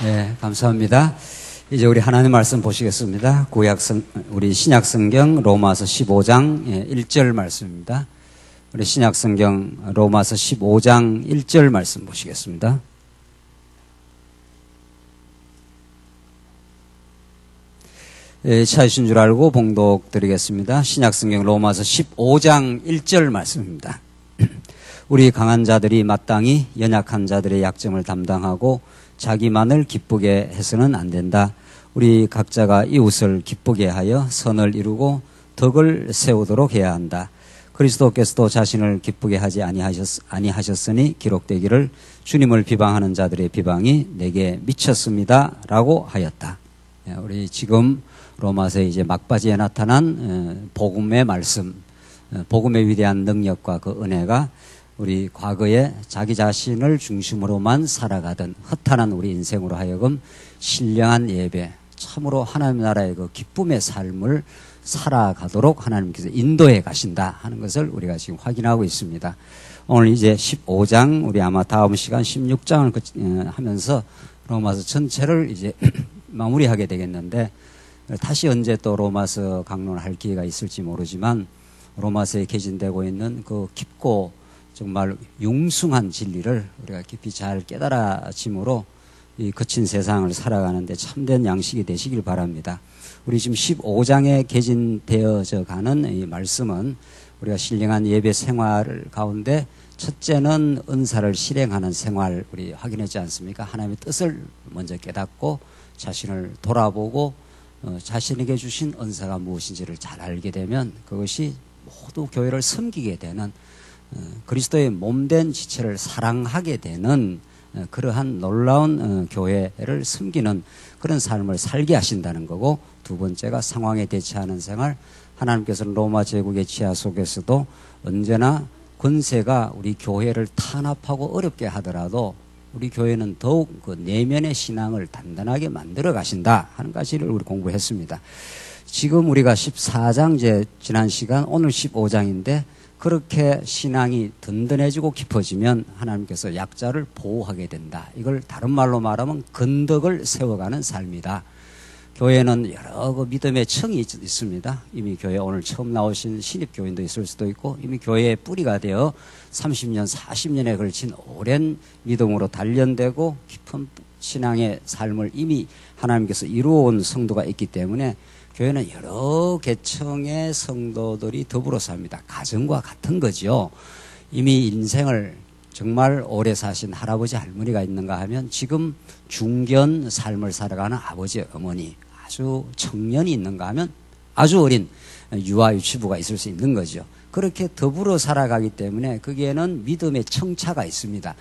네, 감사합니다. 이제 우리 하나님 말씀 보시겠습니다. 우리 신약성경 로마서 15장 1절 말씀입니다. 우리 신약성경 로마서 15장 1절 말씀 보시겠습니다. 찾으신 줄 알고 봉독 드리겠습니다. 신약성경 로마서 15장 1절 말씀입니다. 우리 강한 자들이 마땅히 연약한 자들의 약점을 담당하고 자기만을 기쁘게 해서는 안 된다. 우리 각자가 이웃을 기쁘게 하여 선을 이루고 덕을 세우도록 해야 한다. 그리스도께서도 자신을 기쁘게 하지 아니하셨으니 기록되기를 주님을 비방하는 자들의 비방이 내게 미쳤습니다. 라고 하였다. 우리 지금 로마서의 이제 막바지에 나타난 복음의 말씀, 복음의 위대한 능력과 그 은혜가 우리 과거에 자기 자신을 중심으로만 살아가던 허탄한 우리 인생으로 하여금 신령한 예배, 참으로 하나님 나라의 그 기쁨의 삶을 살아가도록 하나님께서 인도해 가신다 하는 것을 우리가 지금 확인하고 있습니다. 오늘 이제 15장, 우리 아마 다음 시간 16장을 하면서 로마서 전체를 이제 마무리하게 되겠는데, 다시 언제 또 로마서 강론을 할 기회가 있을지 모르지만 로마서에 개진되고 있는 그 깊고 정말 융숭한 진리를 우리가 깊이 잘 깨달아짐으로 이 거친 세상을 살아가는데 참된 양식이 되시길 바랍니다. 우리 지금 15장에 개진되어져 가는 이 말씀은 우리가 신령한 예배 생활 가운데 첫째는 은사를 실행하는 생활 우리 확인했지 않습니까? 하나님의 뜻을 먼저 깨닫고 자신을 돌아보고 자신에게 주신 은사가 무엇인지를 잘 알게 되면 그것이 모두 교회를 섬기게 되는 그리스도의 몸된 지체를 사랑하게 되는 그러한 놀라운 교회를 섬기는 그런 삶을 살게 하신다는 거고, 두 번째가 상황에 대처하는 생활. 하나님께서는 로마 제국의 지하 속에서도 언제나 권세가 우리 교회를 탄압하고 어렵게 하더라도 우리 교회는 더욱 그 내면의 신앙을 단단하게 만들어 가신다 하는 가지를 우리 공부했습니다. 지금 우리가 14장 이제 지난 시간 오늘 15장인데 그렇게 신앙이 든든해지고 깊어지면 하나님께서 약자를 보호하게 된다. 이걸 다른 말로 말하면 근덕을 세워가는 삶이다. 교회는 여러 그 믿음의 층이 있습니다. 이미 교회 오늘 처음 나오신 신입교인도 있을 수도 있고 이미 교회의 뿌리가 되어 30년, 40년에 걸친 오랜 믿음으로 단련되고 깊은 신앙의 삶을 이미 하나님께서 이루어온 성도가 있기 때문에 교회는 여러 계층의 성도들이 더불어 삽니다. 가정과 같은 거죠. 이미 인생을 정말 오래 사신 할아버지 할머니가 있는가 하면 지금 중견 삶을 살아가는 아버지 어머니, 아주 청년이 있는가 하면 아주 어린 유아 유치부가 있을 수 있는 거죠. 그렇게 더불어 살아가기 때문에 거기에는 믿음의 청차가 있습니다.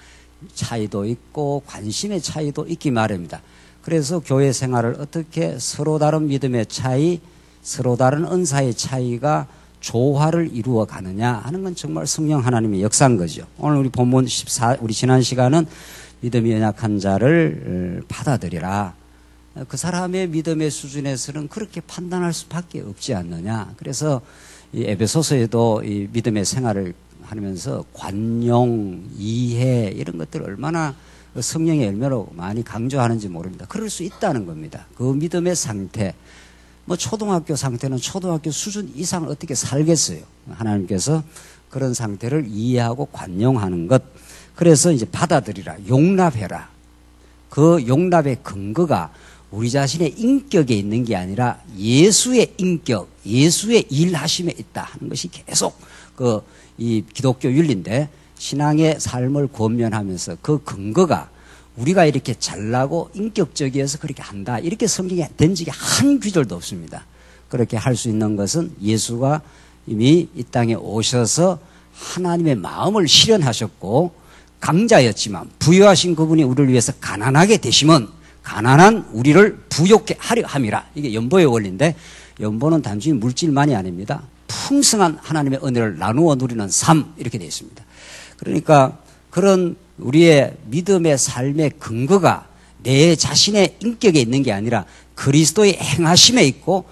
차이도 있고 관심의 차이도 있기 마련입니다. 그래서 교회 생활을 어떻게 서로 다른 믿음의 차이, 서로 다른 은사의 차이가 조화를 이루어 가느냐 하는 건 정말 성령 하나님의 역사인 거죠. 오늘 우리 본문 14, 우리 지난 시간은 믿음이 연약한 자를 받아들이라. 그 사람의 믿음의 수준에서는 그렇게 판단할 수밖에 없지 않느냐. 그래서 이 에베소서에도 이 믿음의 생활을 하면서 관용, 이해 이런 것들 얼마나 성령의 열매로 많이 강조하는지 모릅니다. 그럴 수 있다는 겁니다. 그 믿음의 상태, 뭐 초등학교 상태는 초등학교 수준 이상을 어떻게 살겠어요. 하나님께서 그런 상태를 이해하고 관용하는 것. 그래서 이제 받아들이라, 용납해라. 그 용납의 근거가 우리 자신의 인격에 있는 게 아니라 예수의 인격, 예수의 일하심에 있다 하는 것이 계속 이 기독교 윤리인데, 신앙의 삶을 권면하면서 그 근거가 우리가 이렇게 잘나고 인격적이어서 그렇게 한다, 이렇게 성경에 된 적이 한 구절도 없습니다. 그렇게 할 수 있는 것은 예수가 이미 이 땅에 오셔서 하나님의 마음을 실현하셨고 강자였지만 부유하신 그분이 우리를 위해서 가난하게 되시면 가난한 우리를 부욕케 하려 함이라. 이게 연보의 원리인데, 연보는 단순히 물질만이 아닙니다. 풍성한 하나님의 은혜를 나누어 누리는 삶, 이렇게 되어 있습니다. 그러니까 그런 우리의 믿음의 삶의 근거가 내 자신의 인격에 있는 게 아니라 그리스도의 행하심에 있고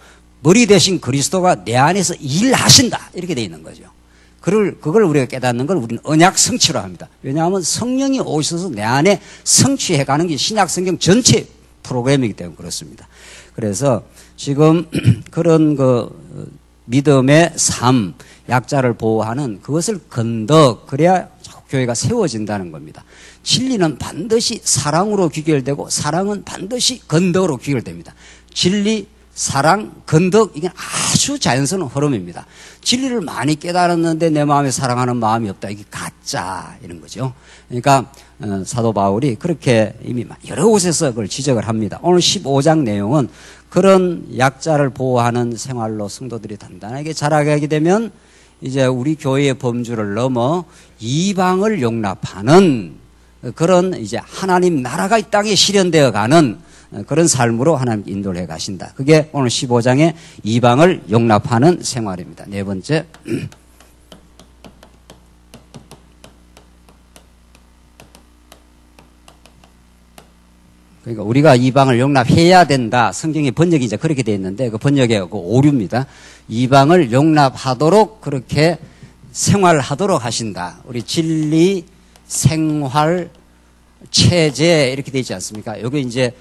머리 대신 그리스도가 내 안에서 일하신다, 이렇게 되어 있는 거죠. 그걸 우리가 깨닫는 걸 우리는 언약 성취로 합니다. 왜냐하면 성령이 오셔서 내 안에 성취해가는 게 신약 성경 전체 프로그램이기 때문에 그렇습니다. 그래서 지금 그런 믿음의 삶, 약자를 보호하는 그것을 건덕, 그래야 교회가 세워진다는 겁니다. 진리는 반드시 사랑으로 귀결되고 사랑은 반드시 건덕으로 귀결됩니다. 진리, 사랑, 건덕, 이게 아주 자연스러운 흐름입니다. 진리를 많이 깨달았는데 내 마음에 사랑하는 마음이 없다. 이게 가짜, 이런 거죠. 그러니까 사도 바울이 그렇게 이미 여러 곳에서 그걸 지적을 합니다. 오늘 15장 내용은 그런 약자를 보호하는 생활로 성도들이 단단하게 자라게 되면 이제 우리 교회의 범주를 넘어 이방을 용납하는 그런 이제 하나님 나라가 이 땅에 실현되어 가는 그런 삶으로 하나님 인도를 해 가신다. 그게 오늘 15장의 이방을 용납하는 생활입니다. 네 번째. 그러니까 우리가 이방을 용납해야 된다. 성경의 번역이 이제 그렇게 되어 있는데 그 번역의 그 오류입니다. 이방을 용납하도록 그렇게 생활하도록 하신다. 우리 진리, 생활, 체제 이렇게 되어 있지 않습니까? 여기 이제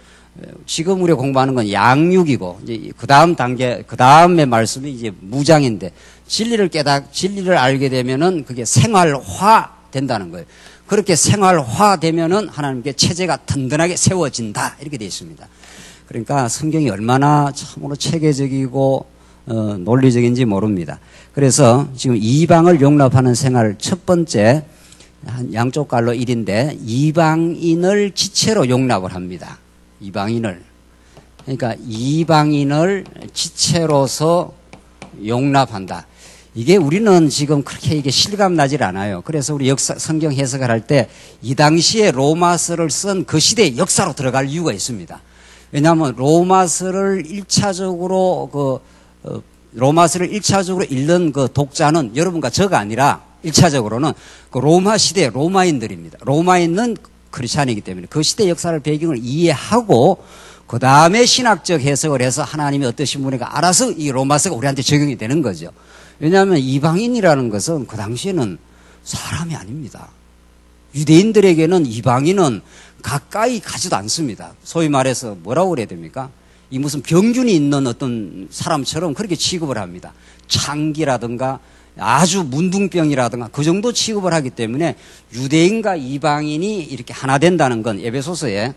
지금 우리가 공부하는 건 양육이고 이제 그 다음 단계, 그 다음의 말씀이 이제 무장인데 진리를 알게 되면은 그게 생활화 된다는 거예요. 그렇게 생활화되면은 하나님께 체제가 든든하게 세워진다. 이렇게 되어 있습니다. 그러니까 성경이 얼마나 참으로 체계적이고 논리적인지 모릅니다. 그래서 지금 이방을 용납하는 생활 첫 번째 양쪽 갈로 1인데 이방인을 지체로 용납을 합니다. 이방인을. 그러니까 이방인을 지체로서 용납한다. 이게 우리는 지금 그렇게 이게 실감나질 않아요. 그래서 우리 성경 해석을 할 때 이 당시에 로마서를 쓴 그 시대의 역사로 들어갈 이유가 있습니다. 왜냐하면 로마서를 1차적으로 읽는 그 독자는 여러분과 저가 아니라 1차적으로는 그 로마 시대 로마인들입니다. 로마인은 크리스찬이기 때문에 그 시대 역사를 배경을 이해하고 그 다음에 신학적 해석을 해서 하나님이 어떠신 분인가 알아서 이 로마서가 우리한테 적용이 되는 거죠. 왜냐하면 이방인이라는 것은 그 당시에는 사람이 아닙니다. 유대인들에게는 이방인은 가까이 가지도 않습니다. 소위 말해서 뭐라고 그래야 됩니까? 이 무슨 병균이 있는 어떤 사람처럼 그렇게 취급을 합니다. 창기라든가 아주 문둥병이라든가 그 정도 취급을 하기 때문에 유대인과 이방인이 이렇게 하나 된다는 건 에베소서에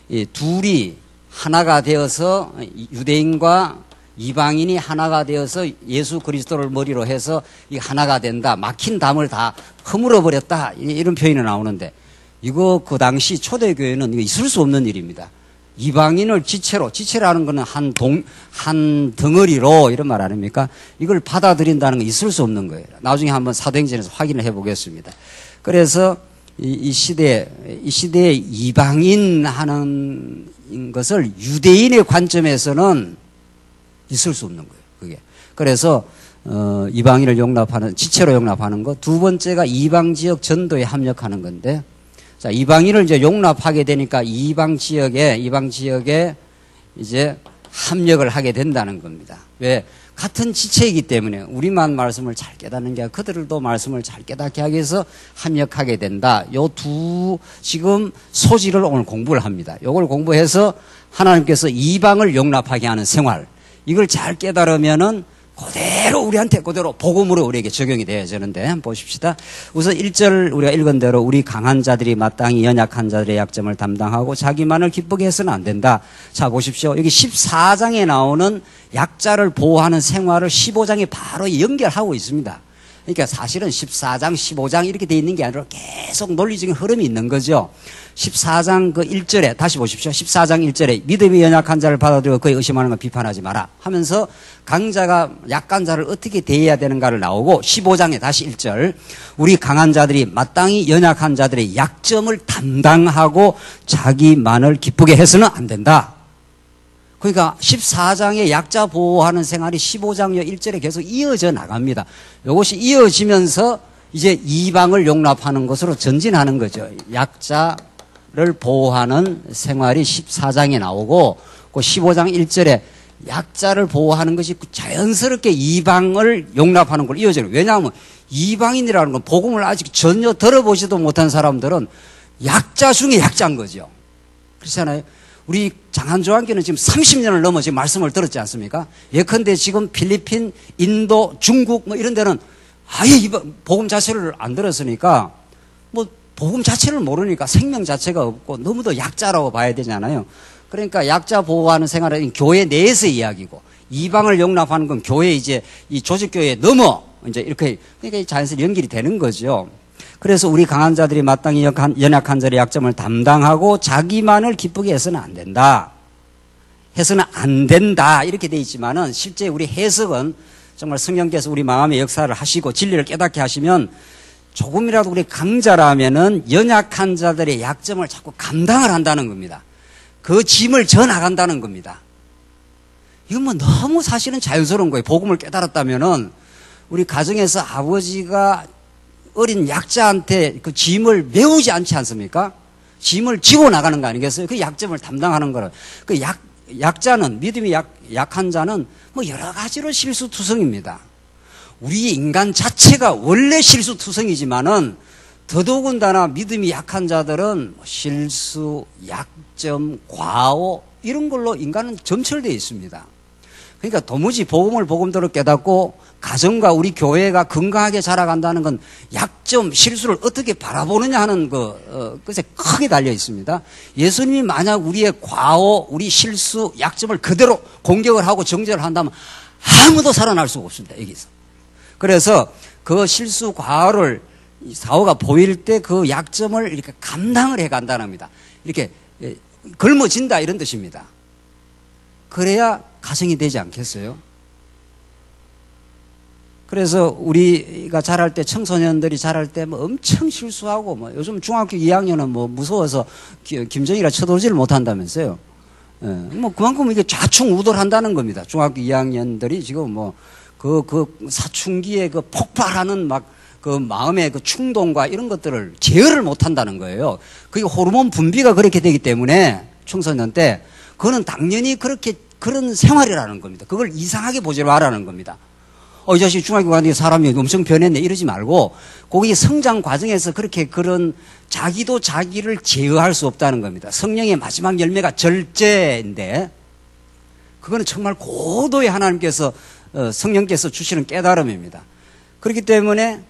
이 둘이 하나가 되어서 유대인과 이방인이 하나가 되어서 예수 그리스도를 머리로 해서 이 하나가 된다. 막힌 담을 다 허물어 버렸다. 이런 표현이 나오는데 이거 그 당시 초대교회는 이거 있을 수 없는 일입니다. 이방인을 지체라는 것은 한 덩어리로 이런 말 아닙니까? 이걸 받아들인다는 건 있을 수 없는 거예요. 나중에 한번 사도행전에서 확인을 해 보겠습니다. 그래서 이 시대에 이방인 하는 것을 유대인의 관점에서는 있을 수 없는 거예요. 그게. 그래서 이방인을 지체로 용납하는 것. 두 번째가 이방 지역 전도에 합력하는 건데, 자, 이방인을 이제 용납하게 되니까 이방 지역에 이제 합력을 하게 된다는 겁니다. 왜? 같은 지체이기 때문에 우리만 말씀을 잘 깨닫는 게 아니라 그들도 말씀을 잘 깨닫게 하기 위해서 합력하게 된다. 요 두 지금 소지를 오늘 공부를 합니다. 요걸 공부해서 하나님께서 이방을 용납하게 하는 생활, 이걸 잘 깨달으면은 그대로 우리한테 그대로 복음으로 우리에게 적용이 되어지는데 한번 보십시다. 우선 1절 우리가 읽은 대로 우리 강한 자들이 마땅히 연약한 자들의 약점을 담당하고 자기만을 기쁘게 해서는 안 된다. 자 보십시오. 여기 14장에 나오는 약자를 보호하는 생활을 15장에 바로 연결하고 있습니다. 그러니까 사실은 14장, 15장 이렇게 돼 있는 게 아니라 계속 논리적인 흐름이 있는 거죠. 14장 그 1절에 다시 보십시오. 14장 1절에 믿음이 연약한 자를 받아들이고 그의 의심하는 걸 비판하지 마라 하면서 강자가 약한 자를 어떻게 대해야 되는가를 나오고 15장에 다시 1절 우리 강한 자들이 마땅히 연약한 자들의 약점을 담당하고 자기만을 기쁘게 해서는 안 된다. 그러니까 14장의 약자 보호하는 생활이 15장 1절에 계속 이어져 나갑니다. 이것이 이어지면서 이제 이방을 용납하는 것으로 전진하는 거죠. 약자를 보호하는 생활이 14장에 나오고 그 15장 1절에 약자를 보호하는 것이 자연스럽게 이방을 용납하는 걸 이어져요. 왜냐하면 이방인이라는 건 복음을 아직 전혀 들어보지도 못한 사람들은 약자 중에 약자인 거죠. 그렇잖아요. 우리 장한조한교는 지금 30년을 넘어 지금 말씀을 들었지 않습니까? 예컨대 지금 필리핀, 인도, 중국 뭐 이런 데는 아예 이 복음 자체를 안 들었으니까 뭐 복음 자체를 모르니까 생명 자체가 없고 너무도 약자라고 봐야 되잖아요. 그러니까 약자 보호하는 생활은 교회 내에서 이야기고 이방을 용납하는 건 교회 이제 이 조직교회에 넘어 이제 이렇게 그러니까 자연스레 연결이 되는 거죠. 그래서 우리 강한 자들이 마땅히 연약한 자의 약점을 담당하고 자기만을 기쁘게 해서는 안 된다. 해서는 안 된다. 이렇게 돼 있지만은 실제 우리 해석은 정말 성령께서 우리 마음의 역사를 하시고 진리를 깨닫게 하시면 조금이라도 우리 강자라면은 연약한 자들의 약점을 자꾸 감당을 한다는 겁니다. 그 짐을 져 나간다는 겁니다. 이건 뭐 너무 사실은 자연스러운 거예요. 복음을 깨달았다면은 우리 가정에서 아버지가 어린 약자한테 그 짐을 메우지 않지 않습니까? 짐을 지고 나가는 거 아니겠어요? 그 약점을 담당하는 거를. 그 약자는, 믿음이 약한 자는 뭐 여러 가지로 실수투성입니다. 우리 인간 자체가 원래 실수투성이지만은 더더군다나 믿음이 약한 자들은 실수, 약점, 과오 이런 걸로 인간은 점철되어 있습니다. 그러니까 도무지 복음대로 깨닫고 가정과 우리 교회가 건강하게 자라간다는 건 약점, 실수를 어떻게 바라보느냐 하는 것에 크게 달려 있습니다. 예수님이 만약 우리의 과오, 우리 실수, 약점을 그대로 공격을 하고 정죄를 한다면 아무도 살아날 수가 없습니다. 여기서. 그래서 그 실수, 과오를 사오가 보일 때 그 약점을 이렇게 감당을 해 간다는 겁니다. 이렇게 걸머진다 이런 뜻입니다. 그래야 가정이 되지 않겠어요? 그래서 우리가 자랄 때 청소년들이 자랄 때 뭐 엄청 실수하고 뭐 요즘 중학교 2학년은 뭐 무서워서 김정이라 쳐들지를 못한다면서요. 예, 뭐 그만큼 이게 좌충우돌한다는 겁니다. 중학교 2학년들이 지금 뭐 그 사춘기에 그 폭발하는 막 그 마음의 그 충동과 이런 것들을 제어를 못한다는 거예요. 그게 호르몬 분비가 그렇게 되기 때문에 청소년 때 그거는 당연히 그런 생활이라는 겁니다. 그걸 이상하게 보지 말라는 겁니다. 이 자식 중학교 가는데 사람이 엄청 변했네 이러지 말고 거기 성장 과정에서 그렇게 그런 자기도 자기를 제어할 수 없다는 겁니다. 성령의 마지막 열매가 절제인데 그거는 정말 고도의 하나님께서 성령께서 주시는 깨달음입니다. 그렇기 때문에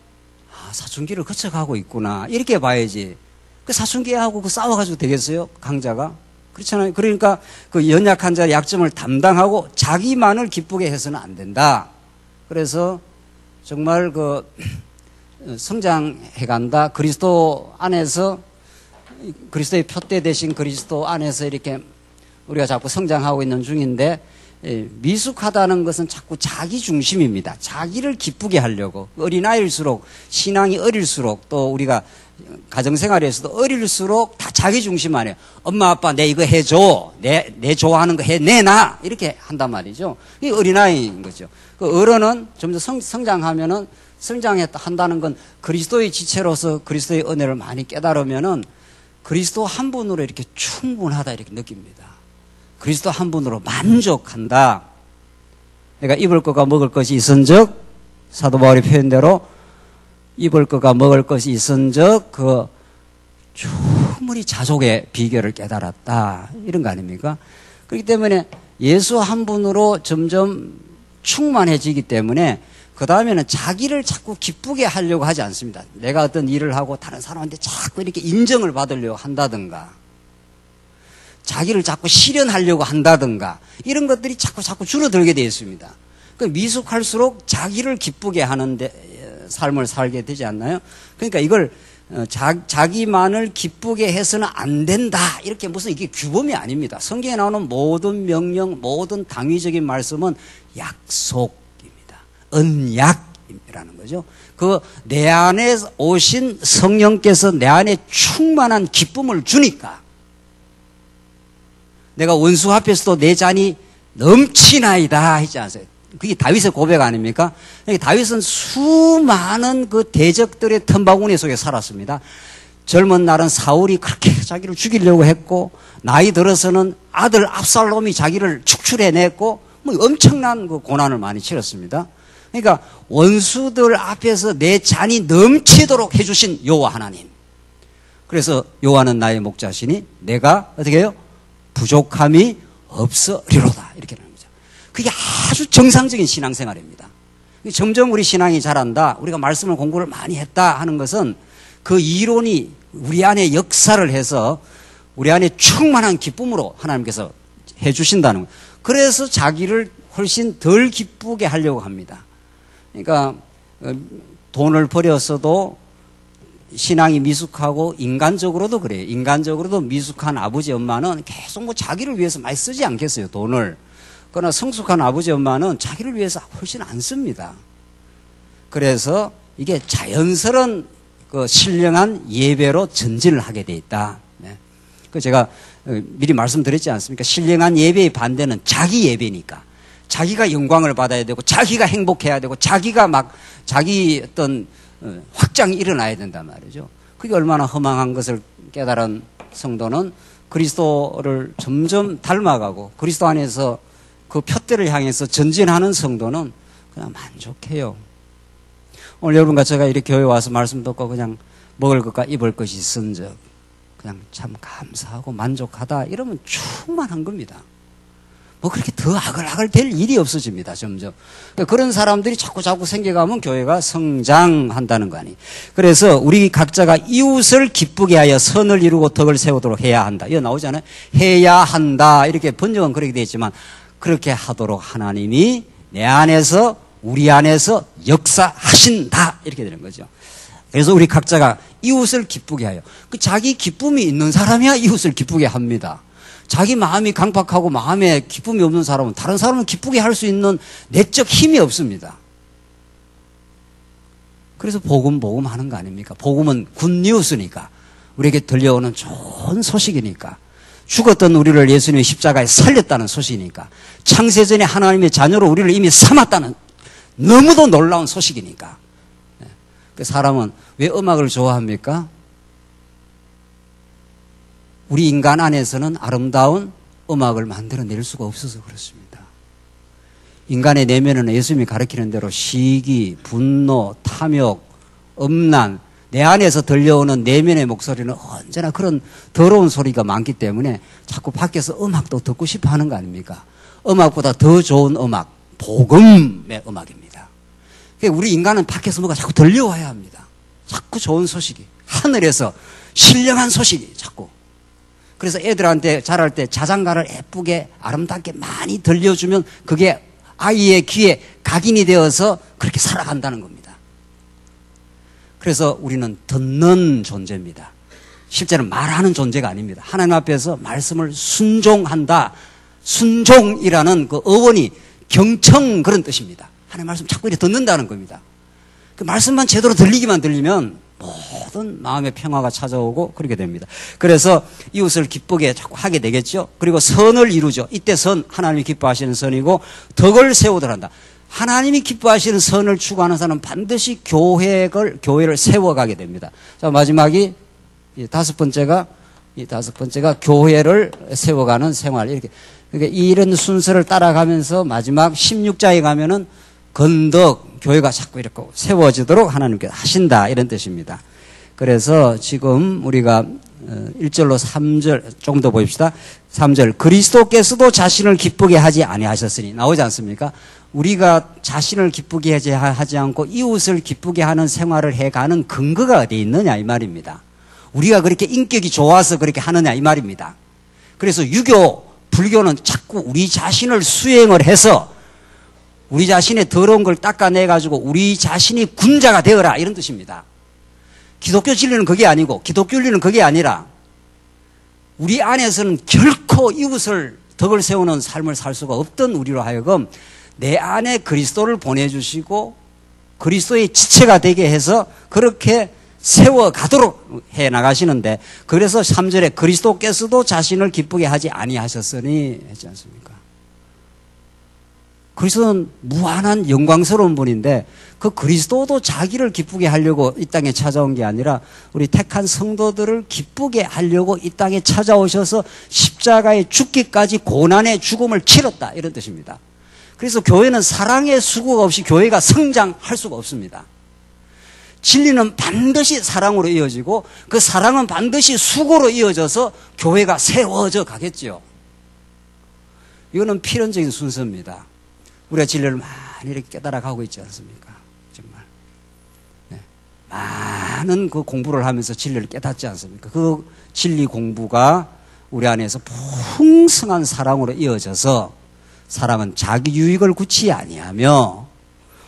사춘기를 거쳐가고 있구나 이렇게 봐야지. 그 사춘기하고 그 싸워가지고 되겠어요? 강자가? 그렇잖아요. 그러니까 그 연약한 자의 약점을 담당하고 자기만을 기쁘게 해서는 안 된다. 그래서 정말 그 성장해간다. 그리스도 안에서 그리스도의 표대 되신 그리스도 안에서 이렇게 우리가 자꾸 성장하고 있는 중인데 미숙하다는 것은 자꾸 자기 중심입니다. 자기를 기쁘게 하려고 어린아이일수록 신앙이 어릴수록 또 우리가 가정생활에서도 어릴수록 다 자기 중심 안에 엄마 아빠 내 이거 해줘 내 좋아하는 거 해내놔 이렇게 한단 말이죠. 이게 어린아이인 거죠. 그 어른은 점점 성장하면은 성장한다는 건 그리스도의 지체로서 그리스도의 은혜를 많이 깨달으면은 그리스도 한 분으로 이렇게 충분하다 이렇게 느낍니다. 그리스도 한 분으로 만족한다. 내가 입을 것과 먹을 것이 있은즉 사도 바울의 표현대로 입을 것과 먹을 것이 있은즉 그 충분히 자족의 비결을 깨달았다. 이런 거 아닙니까? 그렇기 때문에 예수 한 분으로 점점 충만해지기 때문에 그 다음에는 자기를 자꾸 기쁘게 하려고 하지 않습니다. 내가 어떤 일을 하고 다른 사람한테 자꾸 이렇게 인정을 받으려고 한다든가 자기를 자꾸 실현하려고 한다든가 이런 것들이 자꾸 줄어들게 되어 있습니다. 미숙할수록 자기를 기쁘게 하는 삶을 살게 되지 않나요? 그러니까 이걸 자기만을 기쁘게 해서는 안 된다. 이렇게 무슨 이게 규범이 아닙니다. 성경에 나오는 모든 명령, 모든 당위적인 말씀은 약속입니다. 언약이라는 거죠. 그 내 안에 오신 성령께서 내 안에 충만한 기쁨을 주니까 내가 원수 앞에서도 내 잔이 넘치나이다 하지 않았어요. 그게 다윗의 고백 아닙니까? 다윗은 수많은 그 대적들의 틈바구니 속에 살았습니다. 젊은 날은 사울이 그렇게 자기를 죽이려고 했고 나이 들어서는 아들 압살롬이 자기를 축출해냈고 뭐 엄청난 그 고난을 많이 치렀습니다. 그러니까 원수들 앞에서 내 잔이 넘치도록 해주신 여호와 하나님. 그래서 여호와는 나의 목자시니 내가 어떻게 해요? 부족함이 없으리로다. 이렇게 하는 거죠. 그게 아주 정상적인 신앙생활입니다. 점점 우리 신앙이 자란다, 우리가 말씀을 공부를 많이 했다 하는 것은 그 이론이 우리 안에 역사를 해서 우리 안에 충만한 기쁨으로 하나님께서 해주신다는 거예요. 그래서 자기를 훨씬 덜 기쁘게 하려고 합니다. 그러니까 돈을 버렸어도 신앙이 미숙하고 인간적으로도 그래요. 인간적으로도 미숙한 아버지 엄마는 계속 뭐 자기를 위해서 많이 쓰지 않겠어요, 돈을. 그러나 성숙한 아버지 엄마는 자기를 위해서 훨씬 안 씁니다. 그래서 이게 자연스러운 그 신령한 예배로 전진을 하게 돼 있다. 네. 그 제가 미리 말씀드렸지 않습니까? 신령한 예배의 반대는 자기 예배니까. 자기가 영광을 받아야 되고, 자기가 행복해야 되고, 자기가 막 자기 어떤 확장이 일어나야 된단 말이죠. 그게 얼마나 허망한 것을 깨달은 성도는 그리스도를 점점 닮아가고, 그리스도 안에서 그 표대를 향해서 전진하는 성도는 그냥 만족해요. 오늘 여러분과 제가 이렇게 교회 와서 말씀 듣고 그냥 먹을 것과 입을 것이 있은즉 그냥 참 감사하고 만족하다 이러면 충만한 겁니다. 뭐 그렇게 더 아글아글 될 일이 없어집니다, 점점. 그런 사람들이 자꾸 생겨가면 교회가 성장한다는 거 아니에요. 그래서 우리 각자가 이웃을 기쁘게 하여 선을 이루고 덕을 세우도록 해야 한다. 이거 나오잖아요. 해야 한다. 이렇게 번역은 그렇게 되어 있지만 그렇게 하도록 하나님이 내 안에서, 우리 안에서 역사하신다. 이렇게 되는 거죠. 그래서 우리 각자가 이웃을 기쁘게 하여. 그 자기 기쁨이 있는 사람이야 이웃을 기쁘게 합니다. 자기 마음이 강박하고 마음에 기쁨이 없는 사람은 다른 사람을 기쁘게 할 수 있는 내적 힘이 없습니다. 그래서 복음 하는 거 아닙니까? 복음은 굿뉴스니까. 우리에게 들려오는 좋은 소식이니까. 죽었던 우리를 예수님의 십자가에 살렸다는 소식이니까. 창세전에 하나님의 자녀로 우리를 이미 삼았다는 너무도 놀라운 소식이니까. 그 사람은 왜 음악을 좋아합니까? 우리 인간 안에서는 아름다운 음악을 만들어낼 수가 없어서 그렇습니다. 인간의 내면은 예수님이 가르치는 대로 시기, 분노, 탐욕, 음란, 내 안에서 들려오는 내면의 목소리는 언제나 그런 더러운 소리가 많기 때문에 자꾸 밖에서 음악도 듣고 싶어 하는 거 아닙니까? 음악보다 더 좋은 음악, 복음의 음악입니다. 우리 인간은 밖에서 뭐가 자꾸 들려와야 합니다. 자꾸 좋은 소식이, 하늘에서 신령한 소식이 자꾸. 그래서 애들한테 자랄 때 자장가를 예쁘게 아름답게 많이 들려주면 그게 아이의 귀에 각인이 되어서 그렇게 살아간다는 겁니다. 그래서 우리는 듣는 존재입니다. 실제로 말하는 존재가 아닙니다. 하나님 앞에서 말씀을 순종한다. 순종이라는 그 어원이 경청 그런 뜻입니다. 하나님 말씀 자꾸 이렇게 듣는다는 겁니다. 그 말씀만 제대로 들리면 모든 마음의 평화가 찾아오고 그렇게 됩니다. 그래서 이웃을 기쁘게 자꾸 하게 되겠죠. 그리고 선을 이루죠. 이때 선, 하나님이 기뻐하시는 선이고 덕을 세우도록 한다. 하나님이 기뻐하시는 선을 추구하는 사람은 반드시 교회를 세워가게 됩니다. 자, 마지막이 다섯 번째가 교회를 세워가는 생활. 이렇게. 그러니까 이런 순서를 따라가면서 마지막 16자에 가면은 건덕, 교회가 자꾸 이렇게 세워지도록 하나님께서 하신다. 이런 뜻입니다. 그래서 지금 우리가 1절로 3절 조금 더 보입시다. 3절. 그리스도께서도 자신을 기쁘게 하지 아니하셨으니. 나오지 않습니까? 우리가 자신을 기쁘게 하지 않고 이웃을 기쁘게 하는 생활을 해가는 근거가 어디에 있느냐 이 말입니다. 우리가 그렇게 인격이 좋아서 그렇게 하느냐 이 말입니다. 그래서 유교, 불교는 자꾸 우리 자신을 수행을 해서 우리 자신의 더러운 걸 닦아내가지고 우리 자신이 군자가 되어라 이런 뜻입니다. 기독교 진리는 그게 아니고 기독교 윤리는 그게 아니라 우리 안에서는 결코 이웃을 덕을 세우는 삶을 살 수가 없던 우리로 하여금 내 안에 그리스도를 보내주시고 그리스도의 지체가 되게 해서 그렇게 세워가도록 해나가시는데 그래서 3절에 그리스도께서도 자신을 기쁘게 하지 아니하셨으니 했지 않습니까? 그리스도는 무한한 영광스러운 분인데 그 그리스도도 자기를 기쁘게 하려고 이 땅에 찾아온 게 아니라 우리 택한 성도들을 기쁘게 하려고 이 땅에 찾아오셔서 십자가에 죽기까지 고난의 죽음을 치렀다 이런 뜻입니다. 그래서 교회는 사랑의 수고가 없이 교회가 성장할 수가 없습니다. 진리는 반드시 사랑으로 이어지고 그 사랑은 반드시 수고로 이어져서 교회가 세워져 가겠죠. 이거는 필연적인 순서입니다. 우리가 진리를 많이 이렇게 깨달아가고 있지 않습니까? 정말. 네. 많은 그 공부를 하면서 진리를 깨닫지 않습니까? 그 진리 공부가 우리 안에서 풍성한 사랑으로 이어져서 사람은 자기 유익을 굳이 아니하며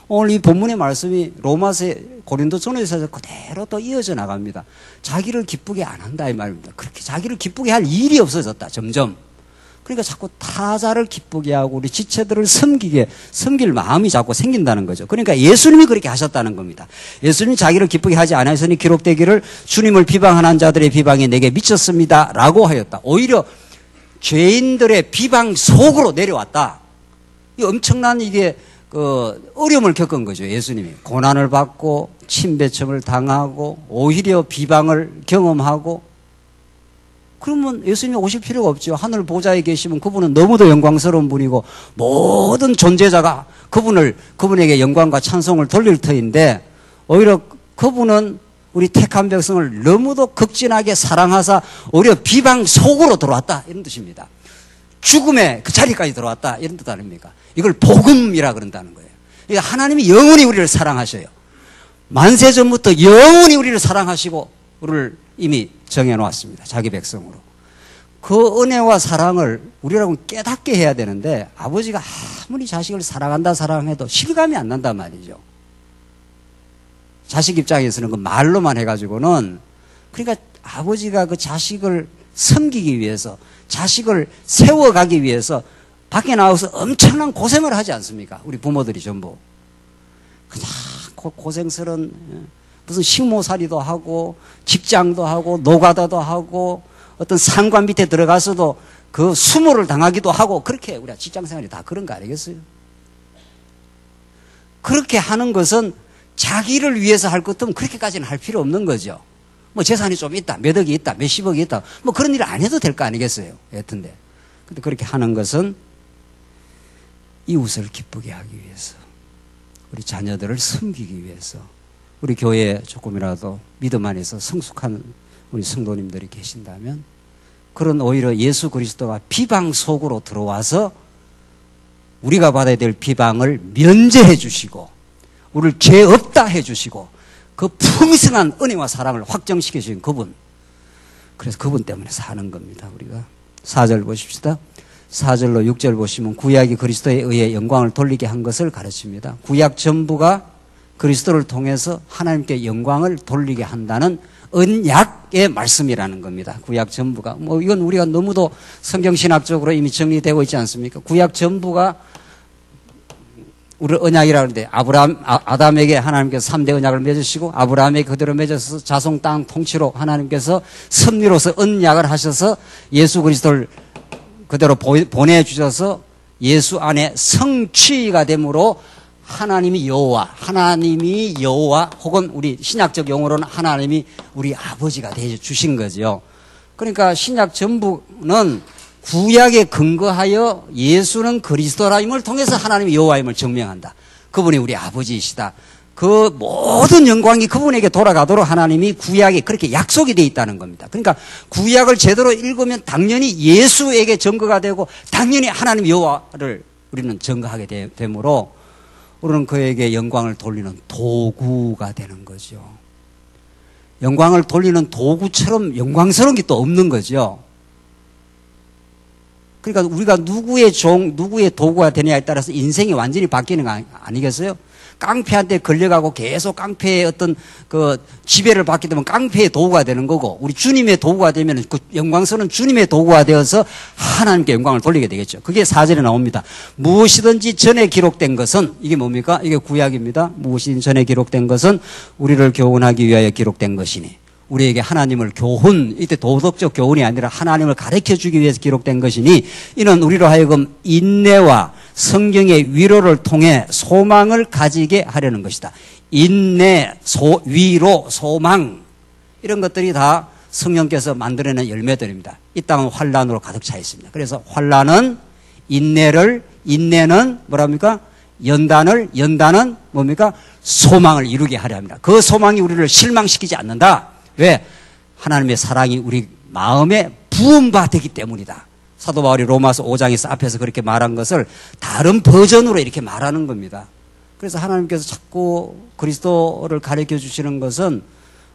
오늘 이 본문의 말씀이 로마서 고린도전서에서 그대로 또 이어져 나갑니다. 자기를 기쁘게 안 한다 이 말입니다. 그렇게 자기를 기쁘게 할 일이 없어졌다 점점. 그러니까 자꾸 타자를 기쁘게 하고 우리 지체들을 섬길 마음이 자꾸 생긴다는 거죠. 그러니까 예수님이 그렇게 하셨다는 겁니다. 예수님이 자기를 기쁘게 하지 않았으니 기록되기를 주님을 비방하는 자들의 비방이 내게 미쳤습니다 라고 하였다. 오히려 죄인들의 비방 속으로 내려왔다. 이 엄청난 이게 어려움을 겪은 거죠. 예수님이 고난을 받고 침배점을 당하고 오히려 비방을 경험하고. 그러면 예수님이 오실 필요가 없죠. 하늘 보좌에 계시면 그분은 너무도 영광스러운 분이고 모든 존재자가 그분에게 영광과 찬송을 돌릴 터인데 오히려 그분은 우리 택한 백성을 너무도 극진하게 사랑하사 오히려 비방 속으로 들어왔다 이런 뜻입니다. 죽음의 그 자리까지 들어왔다 이런 뜻 아닙니까? 이걸 복음이라 그런다는 거예요. 그러니까 하나님이 영원히 우리를 사랑하셔요. 만세 전부터 영원히 우리를 사랑하시고 우리를 이미 정해놓았습니다. 자기 백성으로. 그 은혜와 사랑을 우리라고 깨닫게 해야 되는데 아버지가 아무리 자식을 사랑한다 사랑해도 실감이 안 난단 말이죠. 자식 입장에서는 그 말로만 해가지고는 그러니까 아버지가 그 자식을 섬기기 위해서 자식을 세워가기 위해서 밖에 나와서 엄청난 고생을 하지 않습니까? 우리 부모들이 전부. 그냥 고생스러운 무슨 식모살이도 하고 직장도 하고 노가다도 하고 어떤 상관 밑에 들어가서도 그 수모를 당하기도 하고 그렇게 우리가 직장생활이 다 그런 거 아니겠어요? 그렇게 하는 것은 자기를 위해서 할 것 같으면 그렇게까지는 할 필요 없는 거죠. 뭐 재산이 좀 있다, 몇 억이 있다, 몇십억이 있다, 뭐 그런 일을 안 해도 될 거 아니겠어요? 여튼데. 근데 그렇게 하는 것은 이웃을 기쁘게 하기 위해서, 우리 자녀들을 섬기기 위해서, 우리 교회에 조금이라도 믿음 안에서 성숙한 우리 성도님들이 계신다면 그런 오히려 예수 그리스도가 비방 속으로 들어와서 우리가 받아야 될 비방을 면제해 주시고 우리를 죄 없다 해 주시고 그 풍성한 은혜와 사랑을 확정시켜 주신 그분, 그래서 그분 때문에 사는 겁니다. 우리가 4절 보십시다. 4절로 6절 보시면 구약이 그리스도에 의해 영광을 돌리게 한 것을 가르칩니다. 구약 전부가 그리스도를 통해서 하나님께 영광을 돌리게 한다는 언약의 말씀이라는 겁니다. 구약 전부가. 뭐 이건 우리가 너무도 성경신학적으로 이미 정리되고 있지 않습니까? 구약 전부가 우리 언약이라고 하는데 아담에게 하나님께서 3대 언약을 맺으시고 아브라함에게 그대로 맺어서 자손 땅 통치로 하나님께서 섭리로서 언약을 하셔서 예수 그리스도를 그대로 보내주셔서 예수 안에 성취가 되므로 하나님이 여호와 혹은 우리 신약적 용어로는 하나님이 우리 아버지가 되어 주신 거죠. 그러니까 신약 전부는 구약에 근거하여 예수는 그리스도라임을 통해서 하나님이 여호와임을 증명한다. 그분이 우리 아버지이시다. 그 모든 영광이 그분에게 돌아가도록 하나님이 구약에 그렇게 약속이 되어 있다는 겁니다. 그러니까 구약을 제대로 읽으면 당연히 예수에게 증거가 되고 당연히 하나님 여호와를 우리는 증거하게 되므로 우리는 그에게 영광을 돌리는 도구가 되는 거죠. 영광을 돌리는 도구처럼 영광스러운 게 또 없는 거죠. 그러니까 우리가 누구의 도구가 되느냐에 따라서 인생이 완전히 바뀌는 거 아니겠어요? 깡패한테 걸려가고 계속 깡패의 어떤 그 지배를 받게 되면 깡패의 도구가 되는 거고, 우리 주님의 도구가 되면 그 영광스러운 주님의 도구가 되어서 하나님께 영광을 돌리게 되겠죠. 그게 4절에 나옵니다. 무엇이든지 전에 기록된 것은, 이게 뭡니까? 이게 구약입니다. 무엇이든지 전에 기록된 것은 우리를 교훈하기 위하여 기록된 것이니, 우리에게 하나님을 이때 도덕적 교훈이 아니라 하나님을 가르쳐 주기 위해서 기록된 것이니, 이는 우리로 하여금 인내와 성경의 위로를 통해 소망을 가지게 하려는 것이다. 인내, 위로, 소망, 이런 것들이 다 성령께서 만들어낸 열매들입니다. 이 땅은 환난으로 가득 차 있습니다. 그래서 환난은 인내는 뭐랍니까? 연단은 뭡니까? 소망을 이루게 하려 합니다. 그 소망이 우리를 실망시키지 않는다. 왜? 하나님의 사랑이 우리 마음에 부은 바 되기 때문이다. 사도 바울이 로마서 5장에서 앞에서 그렇게 말한 것을 다른 버전으로 이렇게 말하는 겁니다. 그래서 하나님께서 자꾸 그리스도를 가르쳐 주시는 것은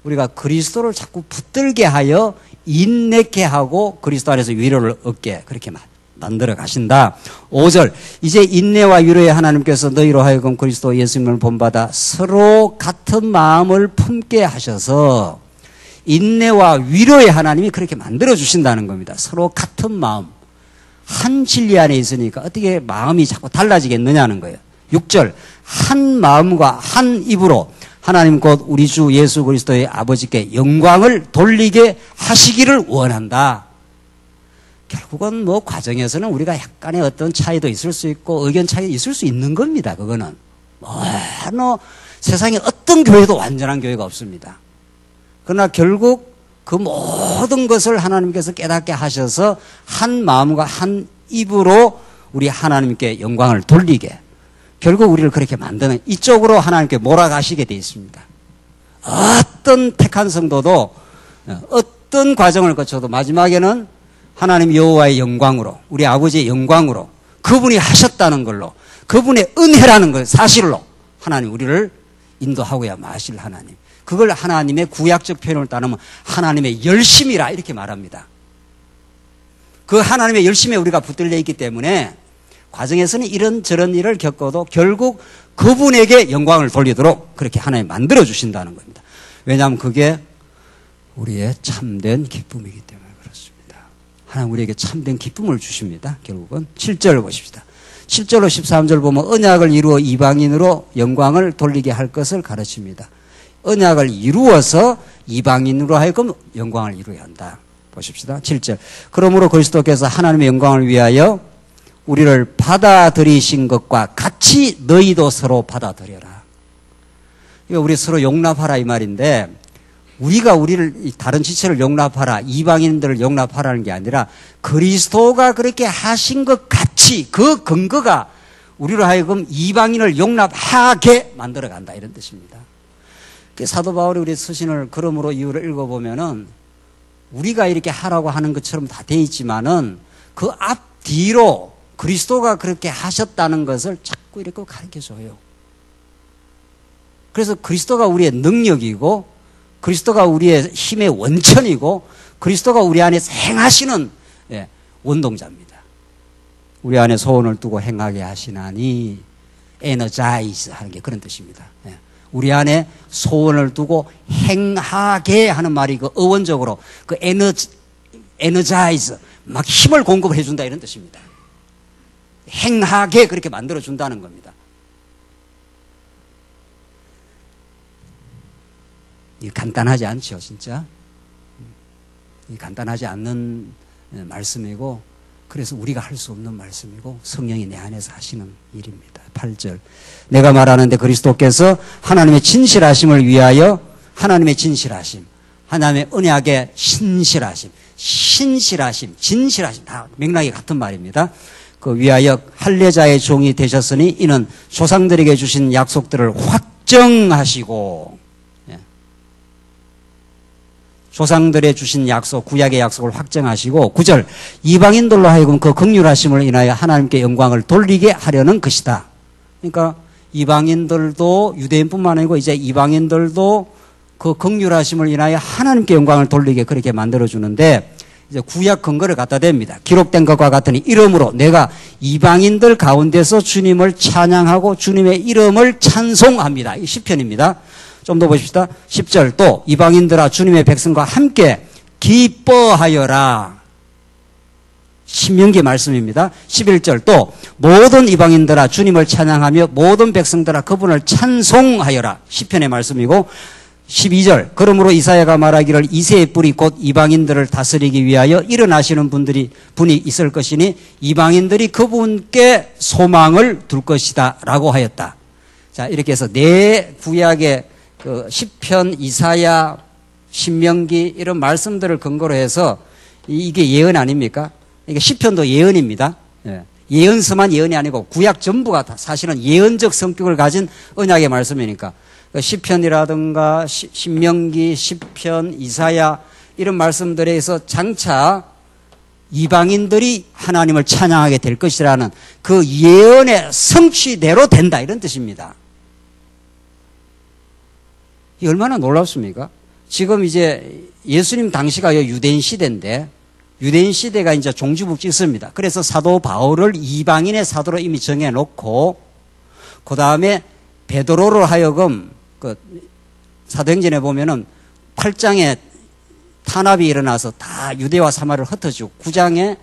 우리가 그리스도를 자꾸 붙들게 하여 인내케 하고 그리스도 안에서 위로를 얻게 그렇게 만들어 가신다. 5절 이제 인내와 위로의 하나님께서 너희로 하여금 그리스도 예수님을 본받아 서로 같은 마음을 품게 하셔서 인내와 위로의 하나님이 그렇게 만들어 주신다는 겁니다. 서로 같은 마음. 한 진리 안에 있으니까 어떻게 마음이 자꾸 달라지겠느냐는 거예요. 6절 한 마음과 한 입으로 하나님 곧 우리 주 예수 그리스도의 아버지께 영광을 돌리게 하시기를 원한다. 결국은 뭐 과정에서는 우리가 약간의 어떤 차이도 있을 수 있고 의견 차이도 있을 수 있는 겁니다. 그거는 세상에 어떤 교회도 완전한 교회가 없습니다. 그러나 결국 그 모든 것을 하나님께서 깨닫게 하셔서 한 마음과 한 입으로 우리 하나님께 영광을 돌리게 결국 우리를 그렇게 만드는 이쪽으로 하나님께 몰아가시게 되어 있습니다. 어떤 택한 성도도 어떤 과정을 거쳐도 마지막에는 하나님 여호와의 영광으로 우리 아버지의 영광으로 그분이 하셨다는 걸로 그분의 은혜라는 걸 사실로 하나님 우리를 인도하고야 마실 하나님. 그걸 하나님의 구약적 표현을 따르면 하나님의 열심이라 이렇게 말합니다. 그 하나님의 열심에 우리가 붙들려 있기 때문에 과정에서는 이런저런 일을 겪어도 결국 그분에게 영광을 돌리도록 그렇게 하나님 만들어 주신다는 겁니다. 왜냐하면 그게 우리의 참된 기쁨이기 때문에 그렇습니다. 하나님 우리에게 참된 기쁨을 주십니다. 결국은 7절을 보십시다. 7절로 13절 보면 언약을 이루어 이방인으로 영광을 돌리게 할 것을 가르칩니다. 언약을 이루어서 이방인으로 하여금 영광을 이루어야 한다. 보십시다. 7절 그러므로 그리스도께서 하나님의 영광을 위하여 우리를 받아들이신 것과 같이 너희도 서로 받아들여라. 이거 우리 서로 용납하라 이 말인데 우리가 우리를 다른 지체를 용납하라 이방인들을 용납하라는 게 아니라 그리스도가 그렇게 하신 것 같이 그 근거가 우리로 하여금 이방인을 용납하게 만들어간다 이런 뜻입니다. 사도 바울이 우리 서신을 그러므로 이유를 읽어보면은 우리가 이렇게 하라고 하는 것처럼 다 돼 있지만은 그 앞뒤로 그리스도가 그렇게 하셨다는 것을 자꾸 이렇게 가르쳐줘요. 그래서 그리스도가 우리의 능력이고 그리스도가 우리의 힘의 원천이고 그리스도가 우리 안에서 행하시는 원동자입니다. 우리 안에 소원을 두고 행하게 하시나니 에너자이즈 하는 게 그런 뜻입니다. 우리 안에 소원을 두고 행하게 하는 말이 그 어원적으로 그 에너자이즈 막 힘을 공급해 준다 이런 뜻입니다. 행하게 그렇게 만들어 준다는 겁니다. 이 간단하지 않죠, 진짜. 이 간단하지 않는 말씀이고 그래서 우리가 할 수 없는 말씀이고 성령이 내 안에서 하시는 일입니다. 8절 내가 말하는데 그리스도께서 하나님의 진실하심을 위하여 하나님의 진실하심 하나님의 언약의 신실하심 신실하심 진실하심 다 맥락이 같은 말입니다. 그 위하여 할례자의 종이 되셨으니 이는 조상들에게 주신 약속들을 확정하시고 조상들에 주신 약속, 구약의 약속을 확정하시고 9절 이방인들로 하여금 그 긍휼하심을 인하여 하나님께 영광을 돌리게 하려는 것이다. 그러니까 이방인들도 유대인뿐만 아니고 이제 이방인들도 그 긍휼하심을 인하여 하나님께 영광을 돌리게 그렇게 만들어주는데 이제 구약 근거를 갖다 댑니다. 기록된 것과 같으니 이름으로 내가 이방인들 가운데서 주님을 찬양하고 주님의 이름을 찬송합니다. 이 시편입니다. 좀 더 보십시다. 10절 또 이방인들아 주님의 백성과 함께 기뻐하여라. 신명기 말씀입니다. 11절 또 모든 이방인들아 주님을 찬양하며 모든 백성들아 그분을 찬송하여라. 시편의 말씀이고 12절 그러므로 이사야가 말하기를 이새의 뿔이 곧 이방인들을 다스리기 위하여 일어나시는 분이 있을 것이니 이방인들이 그분께 소망을 둘 것이다 라고 하였다. 자 이렇게 해서 네 구약의 그 시편, 이사야, 신명기 이런 말씀들을 근거로 해서 이게 예언 아닙니까? 이게 시편도 예언입니다. 예언서만 예언이 아니고 구약 전부가 다 사실은 예언적 성격을 가진 언약의 말씀이니까 시편이라든가 신명기, 시편, 이사야 이런 말씀들에서 장차 이방인들이 하나님을 찬양하게 될 것이라는 그 예언의 성취대로 된다, 이런 뜻입니다. 이 얼마나 놀랍습니까? 지금 이제 예수님 당시가 유대인 시대인데, 유대인 시대가 이제 종주국지습니다. 그래서 사도 바울을 이방인의 사도로 이미 정해놓고, 그 다음에 베드로로 하여금, 사도행전에 보면은 8장에 탄압이 일어나서 다 유대와 사마를 흩어지고, 9장에는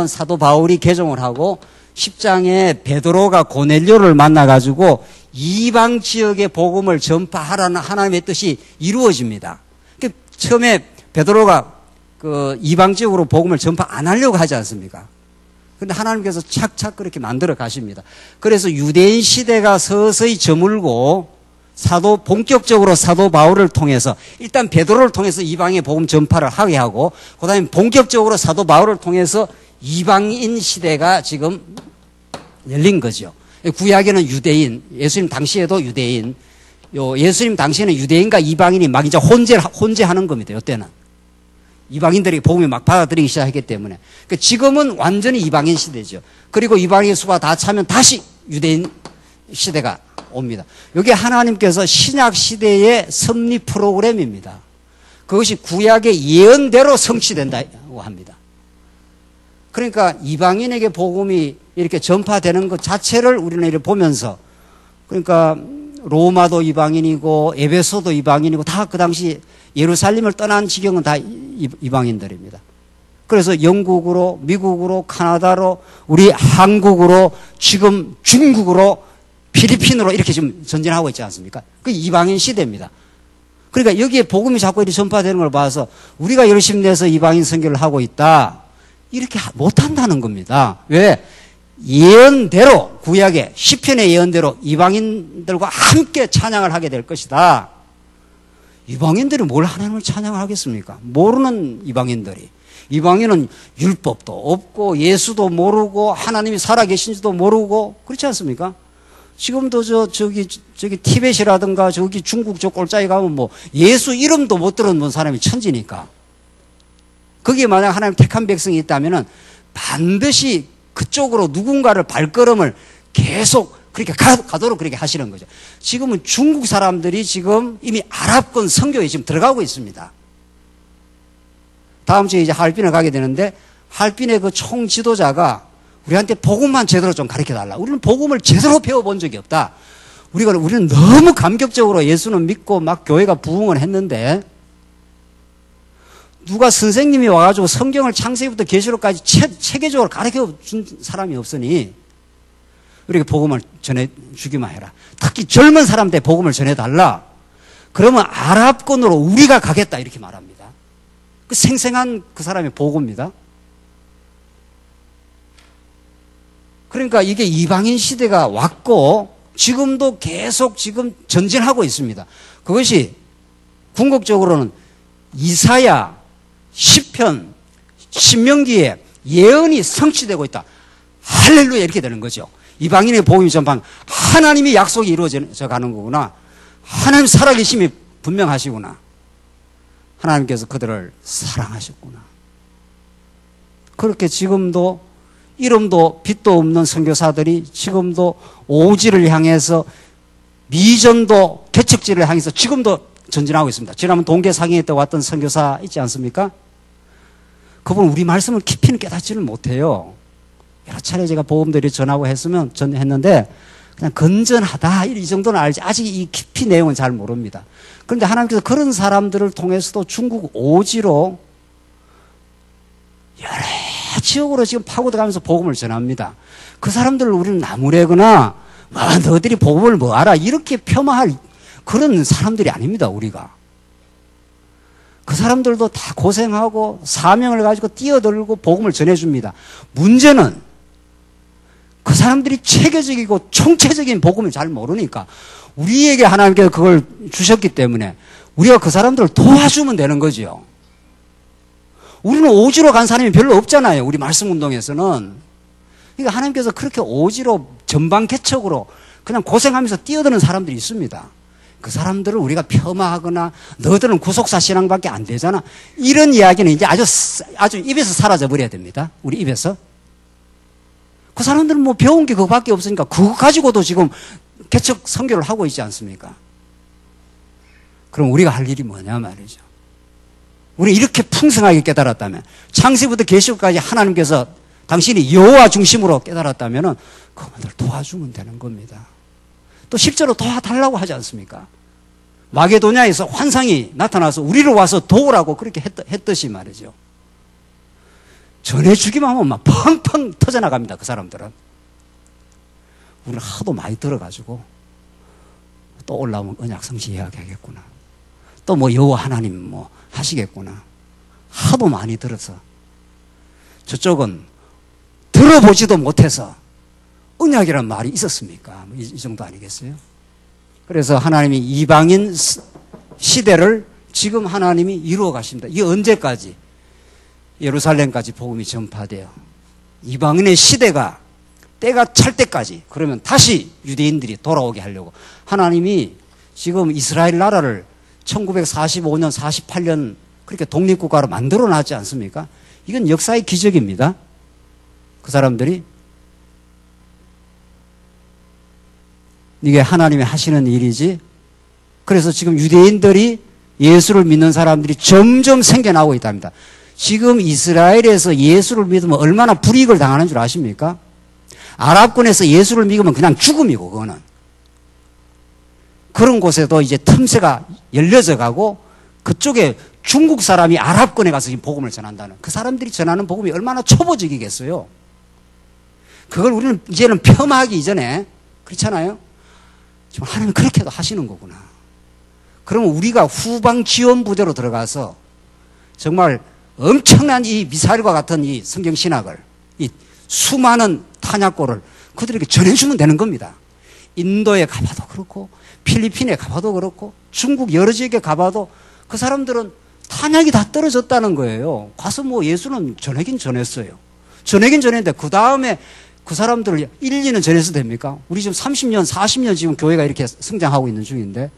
사도 바울이 개종을 하고, 10장에 베드로가 고넬료를 만나가지고 이방 지역의 복음을 전파하라는 하나님의 뜻이 이루어집니다. 처음에 베드로가 이방 지역으로 복음을 전파 안 하려고 하지 않습니까? 그런데 하나님께서 착착 그렇게 만들어 가십니다. 그래서 유대인 시대가 서서히 저물고 본격적으로 사도 바울을 통해서 일단 베드로를 통해서 이방의 복음 전파를 하게 하고, 그 다음에 본격적으로 사도 바울을 통해서 이방인 시대가 지금 열린 거죠. 구약에는 유대인, 예수님 당시에도 유대인, 예수님 당시에는 유대인과 이방인이 막 이제 혼재하는 겁니다. 이때는 이방인들이 복음을 막 받아들이기 시작했기 때문에. 지금은 완전히 이방인 시대죠. 그리고 이방인 수가 다 차면 다시 유대인 시대가 옵니다. 이게 하나님께서 신약 시대의 섭리 프로그램입니다. 그것이 구약의 예언대로 성취된다고 합니다. 그러니까 이방인에게 복음이 이렇게 전파되는 것 자체를 우리는 이렇게 보면서, 그러니까 로마도 이방인이고 에베소도 이방인이고 다 그 당시 예루살렘을 떠난 지경은 다 이방인들입니다. 그래서 영국으로, 미국으로, 카나다로, 우리 한국으로, 지금 중국으로, 필리핀으로 이렇게 지금 전진하고 있지 않습니까? 그 이방인 시대입니다. 그러니까 여기에 복음이 자꾸 이렇게 전파되는 걸 봐서 우리가 열심히 내서 이방인 선교를 하고 있다, 이렇게 못한다는 겁니다. 왜? 예언대로, 구약의 시편의 예언대로 이방인들과 함께 찬양을 하게 될 것이다. 이방인들이 뭘 하나님을 찬양을 하겠습니까? 모르는 이방인들이. 이방인은 율법도 없고 예수도 모르고 하나님이 살아계신지도 모르고 그렇지 않습니까? 지금도 저기 티벳이라든가 저기 중국 저 꼴짜기 가면 뭐 예수 이름도 못 들어본 사람이 천지니까. 거기에 만약 하나님 택한 백성이 있다면은 반드시 그쪽으로 누군가를 발걸음을 계속 그렇게 가도록 그렇게 하시는 거죠. 지금은 중국 사람들이 지금 이미 아랍권 선교에 지금 들어가고 있습니다. 다음 주에 이제 하얼빈을 가게 되는데, 하얼빈의 그 총 지도자가 우리한테 복음만 제대로 좀 가르쳐 달라. 우리는 복음을 제대로 배워본 적이 없다. 우리는 너무 감격적으로 예수는 믿고 막 교회가 부흥을 했는데, 누가 선생님이 와가지고 성경을 창세기부터 계시록까지 체계적으로 가르쳐 준 사람이 없으니 우리에게 복음을 전해주기만 해라. 특히 젊은 사람한테 복음을 전해달라. 그러면 아랍권으로 우리가 가겠다, 이렇게 말합니다. 그 생생한 그 사람의 보고입니다. 그러니까 이게 이방인 시대가 왔고 지금도 계속 지금 전진하고 있습니다. 그것이 궁극적으로는 이사야, 시편, 신명기에 예언이 성취되고 있다. 할렐루야, 이렇게 되는 거죠. 이방인의 복음이 전방 하나님의 약속이 이루어져 가는 거구나. 하나님 살아계심이 분명하시구나. 하나님께서 그들을 사랑하셨구나. 그렇게 지금도 이름도 빛도 없는 선교사들이 지금도 오지를 향해서, 미전도 개척지를 향해서 지금도 전진하고 있습니다. 지난번 동계상해에 때 왔던 선교사 있지 않습니까? 그분 우리 말씀을 깊이는 깨닫지를 못해요. 여러 차례 제가 복음들이 전하고 했는데 그냥 건전하다 이 정도는 알지 아직 이 깊이 내용은 잘 모릅니다. 그런데 하나님께서 그런 사람들을 통해서도 중국 오지로 여러 지역으로 지금 파고들어가면서 복음을 전합니다. 그 사람들을 우리는 나무래거나 너희들이 복음을 뭐 알아 이렇게 폄하할 그런 사람들이 아닙니다. 우리가 그 사람들도 다 고생하고 사명을 가지고 뛰어들고 복음을 전해줍니다. 문제는 그 사람들이 체계적이고 총체적인 복음을 잘 모르니까 우리에게 하나님께서 그걸 주셨기 때문에 우리가 그 사람들을 도와주면 되는 거죠. 우리는 오지로 간 사람이 별로 없잖아요. 우리 말씀 운동에서는. 그러니까 하나님께서 그렇게 오지로 전방 개척으로 그냥 고생하면서 뛰어드는 사람들이 있습니다. 그 사람들을 우리가 폄하하거나 너희들은 구속사 신앙밖에 안 되잖아. 이런 이야기는 이제 아주 입에서 사라져 버려야 됩니다. 우리 입에서. 그 사람들은 뭐 배운 게 그거밖에 없으니까 그거 가지고도 지금 개척 선교를 하고 있지 않습니까? 그럼 우리가 할 일이 뭐냐 말이죠. 우리 이렇게 풍성하게 깨달았다면, 창세부터 계시록까지 하나님께서 당신이 여호와 중심으로 깨달았다면 그분들 도와주면 되는 겁니다. 또 실제로 도와달라고 하지 않습니까? 마게도냐에서 환상이 나타나서 우리를 와서 도우라고 그렇게 했듯이 말이죠. 전해주기만 하면 막 펑펑 터져나갑니다. 그 사람들은. 우리는 하도 많이 들어가지고 또 올라오면 언약성시 이야기하겠구나. 또 뭐 여호와 하나님 뭐 하시겠구나. 하도 많이 들어서 저쪽은 들어보지도 못해서 언약이란 말이 있었습니까? 이 정도 아니겠어요? 그래서 하나님이 이방인 시대를 지금 하나님이 이루어 가십니다. 이게 언제까지? 예루살렘까지 복음이 전파돼요. 이방인의 시대가 때가 찰 때까지, 그러면 다시 유대인들이 돌아오게 하려고 하나님이 지금 이스라엘 나라를 1945년, 48년 그렇게 독립국가로 만들어 놨지 않습니까? 이건 역사의 기적입니다. 그 사람들이 이게 하나님이 하시는 일이지. 그래서 지금 유대인들이 예수를 믿는 사람들이 점점 생겨나고 있답니다. 지금 이스라엘에서 예수를 믿으면 얼마나 불이익을 당하는 줄 아십니까? 아랍권에서 예수를 믿으면 그냥 죽음이고, 그거는. 그런 곳에도 이제 틈새가 열려져 가고, 그쪽에 중국 사람이 아랍권에 가서 복음을 전한다는, 그 사람들이 전하는 복음이 얼마나 초보적이겠어요. 그걸 우리는 이제는 폄하하기 이전에, 그렇잖아요? 지금 하나님은 그렇게도 하시는 거구나. 그러면 우리가 후방 지원 부대로 들어가서 정말 엄청난 이 미사일과 같은 이 성경 신학을, 이 수많은 탄약고를 그들에게 전해주면 되는 겁니다. 인도에 가봐도 그렇고, 필리핀에 가봐도 그렇고, 중국 여러 지역에 가봐도 그 사람들은 탄약이 다 떨어졌다는 거예요. 가서 뭐 예수는 전하긴 전했어요. 전하긴 전했는데 그 다음에 그 사람들을 1, 2년 전해서 됩니까? 우리 지금 30년, 40년 지금 교회가 이렇게 성장하고 있는 중인데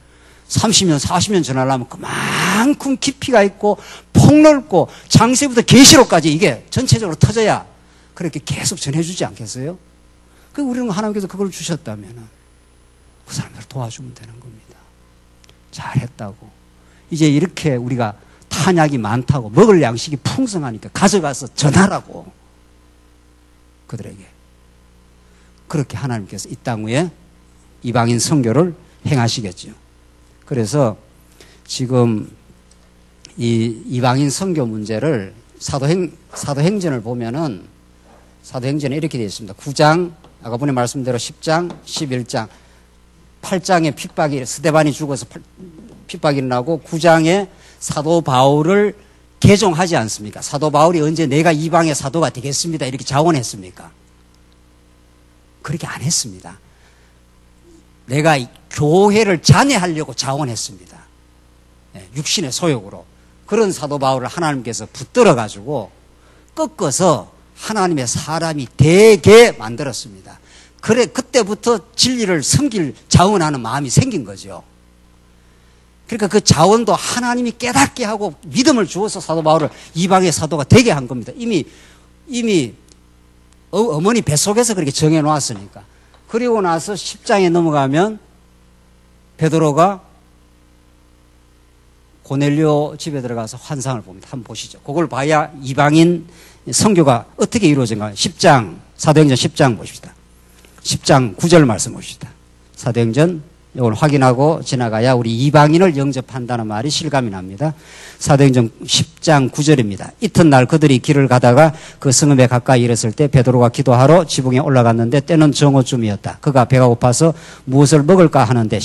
30년, 40년 전하려면 그만큼 깊이가 있고 폭넓고 창세부터 계시록까지 이게 전체적으로 터져야 그렇게 계속 전해주지 않겠어요? 그 우리는 하나님께서 그걸 주셨다면 그 사람들을 도와주면 되는 겁니다. 잘했다고. 이제 이렇게 우리가 탄약이 많다고 먹을 양식이 풍성하니까 가져가서 전하라고 그들에게. 그렇게 하나님께서 이 땅 위에 이방인 선교를 행하시겠죠. 그래서 지금 이 이방인 선교 문제를 사도행전을 보면은 사도행전에 이렇게 되어 있습니다. 9장, 아까 분의 말씀대로 10장, 11장, 8장에 핍박이, 스데반이 죽어서 핍박이 일어나고 9장에 사도 바울을 개종하지 않습니까? 사도 바울이 언제 내가 이방의 사도가 되겠습니다 이렇게 자원했습니까? 그렇게 안 했습니다. 내가 교회를 잔해하려고 자원했습니다. 육신의 소욕으로. 그런 사도 바울을 하나님께서 붙들어 가지고 꺾어서 하나님의 사람이 되게 만들었습니다. 그래, 그때부터 진리를 섬길 자원하는 마음이 생긴 거죠. 그러니까 그 자원도 하나님이 깨닫게 하고 믿음을 주어서 사도 바울을 이방의 사도가 되게 한 겁니다. 이미 어머니 뱃속에서 그렇게 정해 놓았으니까. 그리고 나서 10장에 넘어가면 베드로가 고넬료 집에 들어가서 환상을 봅니다. 한번 보시죠. 그걸 봐야 이방인 선교가 어떻게 이루어진가. 10장, 사도행전 10장 보십시다. 10장 9절 말씀 보십시다. 사도행전 이걸 확인하고 지나가야 우리 이방인을 영접한다는 말이 실감이 납니다. 사도행전 10장 9절입니다. 이튿날 그들이 길을 가다가 그 성읍에 가까이 이르렀을 때 베드로가 기도하러 지붕에 올라갔는데 때는 정오쯤이었다. 그가 배가 고파서 무엇을 먹을까 하는데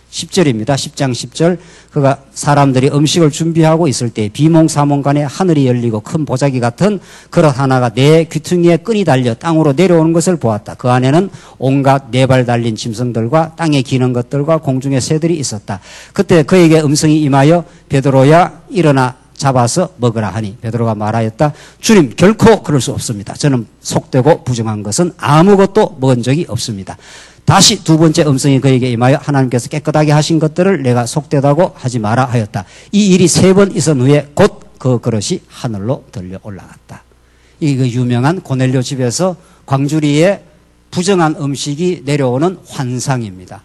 10절입니다. 10장 10절. 그가 사람들이 음식을 준비하고 있을 때 비몽사몽간에 하늘이 열리고 큰 보자기 같은 그릇 하나가 내 귀퉁이에 끈이 달려 땅으로 내려오는 것을 보았다. 그 안에는 온갖 네 발 달린 짐승들과 땅에 기는 것들과 공중의 새들이 있었다. 그때 그에게 음성이 임하여 베드로야 일어나 잡아서 먹으라 하니 베드로가 말하였다. 주님, 결코 그럴 수 없습니다. 저는 속되고 부정한 것은 아무것도 먹은 적이 없습니다. 다시 두 번째 음성이 그에게 임하여 하나님께서 깨끗하게 하신 것들을 내가 속되다고 하지 마라 하였다. 이 일이 3번 있은 후에 곧 그 그릇이 하늘로 들려 올라갔다. 이 그 유명한 고넬료 집에서 광주리에 부정한 음식이 내려오는 환상입니다.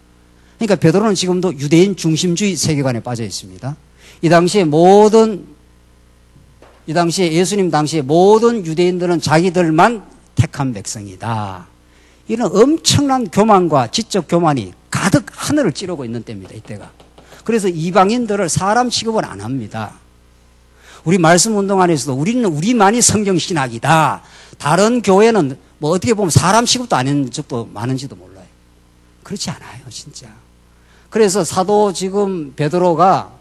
그러니까 베드로는 지금도 유대인 중심주의 세계관에 빠져 있습니다. 이 당시에 예수님 당시에 모든 유대인들은 자기들만 택한 백성이다. 이런 엄청난 교만과 지적 교만이 가득 하늘을 찌르고 있는 때입니다. 이때가. 그래서 이방인들을 사람 취급을 안 합니다. 우리 말씀 운동 안에서도 우리는 우리만이 성경신학이다. 다른 교회는 뭐 어떻게 보면 사람 취급도 안 했는 적도 많은지도 몰라요. 그렇지 않아요, 진짜. 그래서 사도 베드로가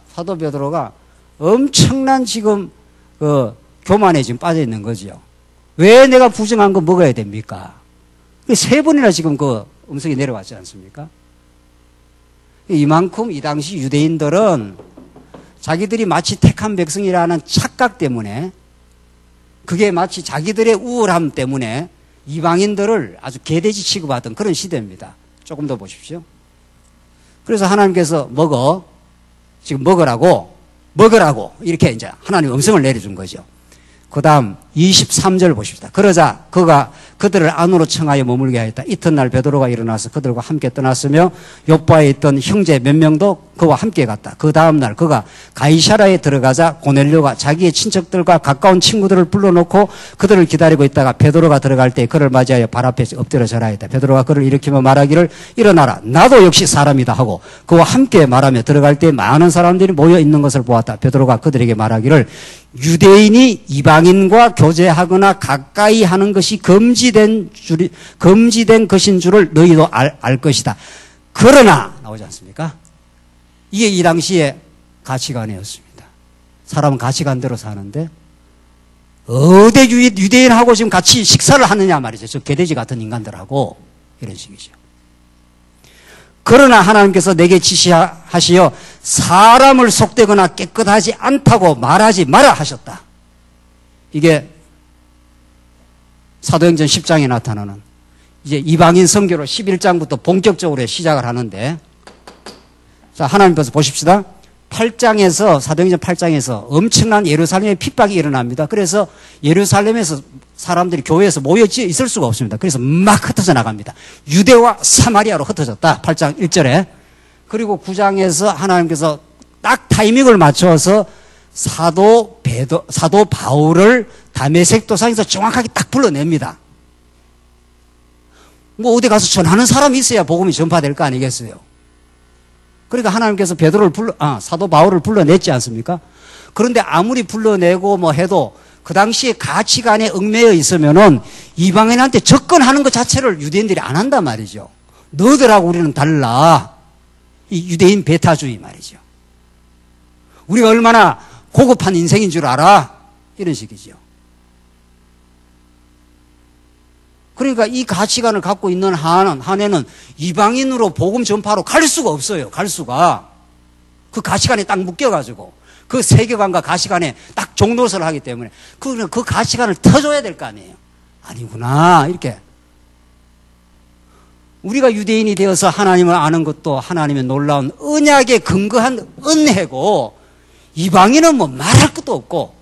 엄청난 지금 교만에 지금 빠져 있는 거죠. 왜 내가 부정한 거 먹어야 됩니까? 3번이나 지금 그 음성이 내려왔지 않습니까? 이만큼 이 당시 유대인들은 자기들이 마치 택한 백성이라는 착각 때문에, 그게 마치 자기들의 우월함 때문에 이방인들을 아주 개돼지 취급하던 그런 시대입니다. 조금 더 보십시오. 그래서 하나님께서 지금 먹으라고 이렇게 이제 하나님 음성을 내려준 거죠. 그 다음 23절 보십시다. 그러자 그가 그들을 안으로 청하여 머물게 하였다. 이튿날 베드로가 일어나서 그들과 함께 떠났으며 요바에 있던 형제 몇 명도 그와 함께 갔다. 그 다음날 그가 가이사라에 들어가자 고넬료가 자기의 친척들과 가까운 친구들을 불러놓고 그들을 기다리고 있다가 베드로가 들어갈 때 그를 맞이하여 발 앞에 엎드려 절하였다. 베드로가 그를 일으키며 말하기를 일어나라, 나도 역시 사람이다 하고 그와 함께 말하며 들어갈 때 많은 사람들이 모여 있는 것을 보았다. 베드로가 그들에게 말하기를 유대인이 이방인과 교제하거나 가까이 하는 것이 금지된 것인 줄을 너희도 알 것이다. 그러나 나오지 않습니까? 이게 이 당시의 가치관이었습니다. 사람은 가치관대로 사는데 어디 유대인하고 지금 같이 식사를 하느냐 말이죠. 저 개돼지 같은 인간들하고 이런 식이죠. 그러나 하나님께서 내게 지시하시어 사람을 속되거나 깨끗하지 않다고 말하지 마라 하셨다. 이게 사도행전 10장에 나타나는 이제 이방인 선교로 11장부터 본격적으로 시작을 하는데, 자, 하나님께서 보십시다. 8장에서, 사도행전 8장에서 엄청난 예루살렘의 핍박이 일어납니다. 그래서 예루살렘에서 사람들이 교회에서 모여 있을 수가 없습니다. 그래서 막 흩어져 나갑니다. 유대와 사마리아로 흩어졌다. 8장 1절에. 그리고 9장에서 하나님께서 딱 타이밍을 맞춰서 사도 바울을 다메섹 도상에서 정확하게 딱 불러냅니다. 뭐 어디 가서 전하는 사람이 있어야 복음이 전파될 거 아니겠어요? 그러니까 하나님께서 사도 바울을 불러냈지 않습니까? 그런데 아무리 불러내고 뭐 해도 그 당시에 가치관에 얽매여 있으면은 이방인한테 접근하는 것 자체를 유대인들이 안 한단 말이죠. 너희들하고 우리는 달라. 이 유대인 배타주의 말이죠. 우리가 얼마나 고급한 인생인 줄 알아? 이런 식이죠. 그러니까 이 가치관을 갖고 있는 한에는 이방인으로 복음 전파로 갈 수가 없어요. 갈 수가. 그 가치관에 딱 묶여가지고 그 세계관과 가치관에 딱 종노릇을 하기 때문에 그 가치관을 터줘야 될 거 아니에요. 아니구나 이렇게. 우리가 유대인이 되어서 하나님을 아는 것도 하나님의 놀라운 언약에 근거한 은혜고, 이방인은 뭐 말할 것도 없고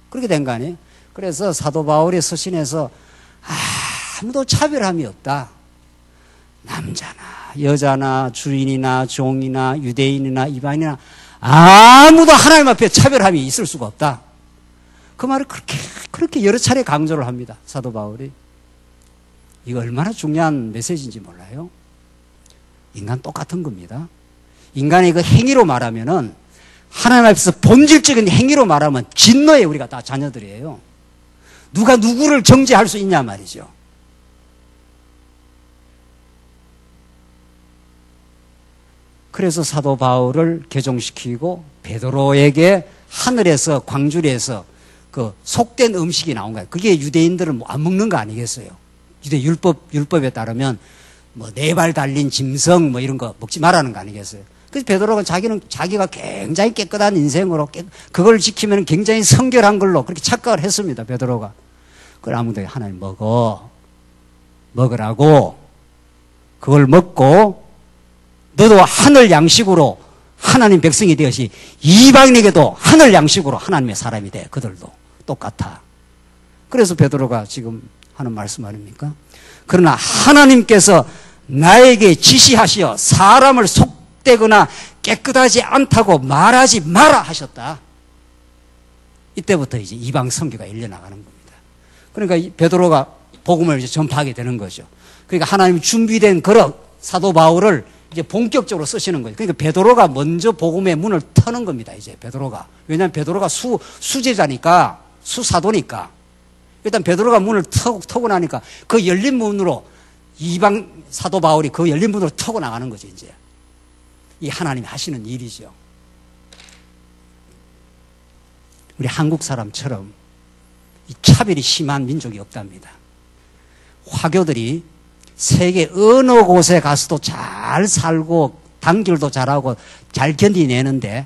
그렇게 된 거 아니에요. 그래서 사도 바울의 서신에서 아무도 차별함이 없다. 남자나 여자나 주인이나 종이나 유대인이나 이방인이나 아무도 하나님 앞에 차별함이 있을 수가 없다. 그 말을 그렇게 여러 차례 강조를 합니다. 사도 바울이. 이거 얼마나 중요한 메시지인지 몰라요? 인간 똑같은 겁니다. 인간의 그 행위로 말하면은, 하나님 앞에서 본질적인 행위로 말하면 진노에 우리가 다 자녀들이에요. 누가 누구를 정죄할 수 있냐 말이죠. 그래서 사도 바울을 개종시키고 베드로에게 하늘에서 광주리에서 그 속된 음식이 나온 거예요. 그게 유대인들은 뭐 안 먹는 거 아니겠어요? 유대 율법에 따르면 뭐 4발 달린 짐승 뭐 이런 거 먹지 말라는 거 아니겠어요? 그래서 베드로가 자기가 굉장히 깨끗한 인생으로 그걸 지키면 굉장히 성결한 걸로 그렇게 착각을 했습니다. 베드로가. 그걸 아무도 하나님 먹으라고 그걸 먹고 너도 하늘 양식으로 하나님 백성이 되었이 이방인에게도 하늘 양식으로 하나님의 사람이 돼. 그들도 똑같아. 그래서 베드로가 지금 하는 말씀 아닙니까? 그러나 하나님께서 나에게 지시하시어 사람을 속되거나 깨끗하지 않다고 말하지 마라 하셨다. 이때부터 이제 이방 선교가 일려나가는 겁니다. 그러니까 베드로가 복음을 이제 전파하게 되는 거죠. 그러니까 하나님이 준비된 그릇 사도 바울을 이제 본격적으로 쓰시는 거죠. 그러니까 베드로가 먼저 복음의 문을 터는 겁니다. 이제 베드로가. 왜냐하면 베드로가 수제자니까, 수사도니까. 일단 베드로가 문을 터고 나니까 그 열린 문으로 이방 사도 바울이 그 열린 문으로 터고 나가는 거죠. 이제 이 하나님이 하시는 일이죠. 우리 한국 사람처럼 이 차별이 심한 민족이 없답니다. 화교들이 세계 어느 곳에 가서도 잘 살고 단결도 잘하고 잘 견디내는데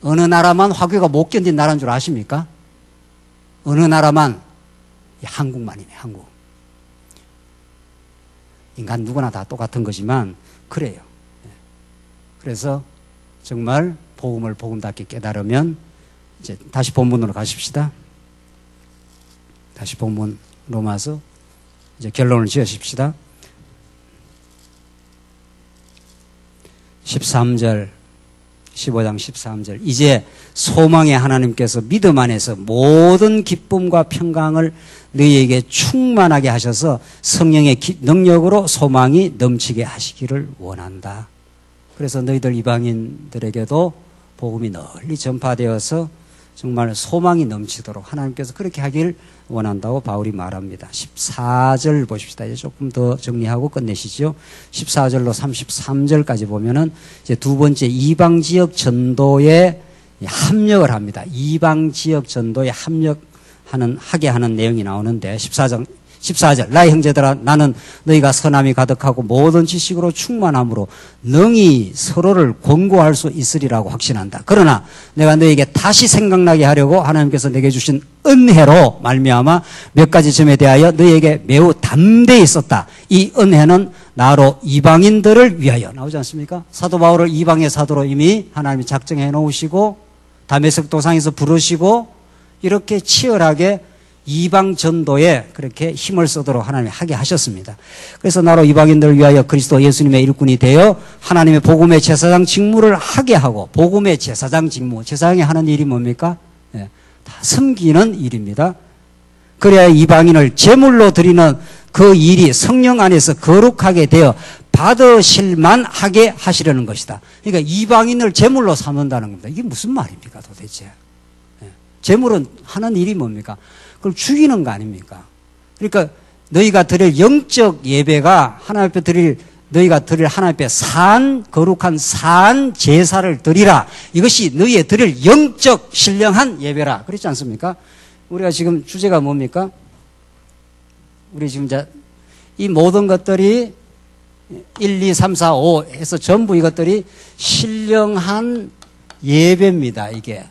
어느 나라만 화교가 못 견딘 나라인 줄 아십니까? 어느 나라만? 한국만이네. 한국. 인간 누구나 다 똑같은 거지만 그래요. 그래서 정말 복음을 복음답게 깨달으면 이제 다시 본문으로 가십시다. 다시 본문 로마서 이제 결론을 지으십시다. 13절 15장 13절 이제 소망의 하나님께서 믿음 안에서 모든 기쁨과 평강을 너희에게 충만하게 하셔서 성령의 능력으로 소망이 넘치게 하시기를 원한다. 그래서 너희들 이방인들에게도 복음이 널리 전파되어서 정말 소망이 넘치도록 하나님께서 그렇게 하길 원한다고 바울이 말합니다. 14절 보십시다. 이제 조금 더 정리하고 끝내시죠. 14절로 33절까지 보면은 이제 두 번째 이방 지역 전도에 합력을 합니다. 이방 지역 전도에 하게 하는 내용이 나오는데 14절 나의 형제들아 나는 너희가 선함이 가득하고 모든 지식으로 충만함으로 능히 서로를 권고할 수 있으리라고 확신한다. 그러나 내가 너희에게 다시 생각나게 하려고 하나님께서 내게 주신 은혜로 말미암아 몇 가지 점에 대하여 너희에게 매우 담대히 있었다. 이 은혜는 나로 이방인들을 위하여 나오지 않습니까? 사도 바울을 이방의 사도로 이미 하나님이 작정해 놓으시고 다메섹 도상에서 부르시고 이렇게 치열하게 이방 전도에 그렇게 힘을 쓰도록 하나님이 하게 하셨습니다. 그래서 나로 이방인들을 위하여 그리스도 예수님의 일꾼이 되어 하나님의 복음의 제사장 직무를 하게 하고 복음의 제사장 직무, 제사장이 하는 일이 뭡니까? 네, 다 섬기는 일입니다. 그래야 이방인을 제물로 드리는 그 일이 성령 안에서 거룩하게 되어 받으실만 하게 하시려는 것이다. 그러니까 이방인을 제물로 삼는다는 겁니다. 이게 무슨 말입니까 도대체? 네, 제물은 하는 일이 뭡니까? 그걸 죽이는 거 아닙니까? 그러니까 너희가 드릴 영적 예배가 하나님 앞에 너희가 드릴 하나님 앞에 거룩한 산 제사를 드리라. 이것이 너희의 드릴 영적 신령한 예배라. 그렇지 않습니까? 우리가 지금 주제가 뭡니까? 우리 지금 이 모든 것들이 1, 2, 3, 4, 5 해서 전부 이것들이 신령한 예배입니다. 이게.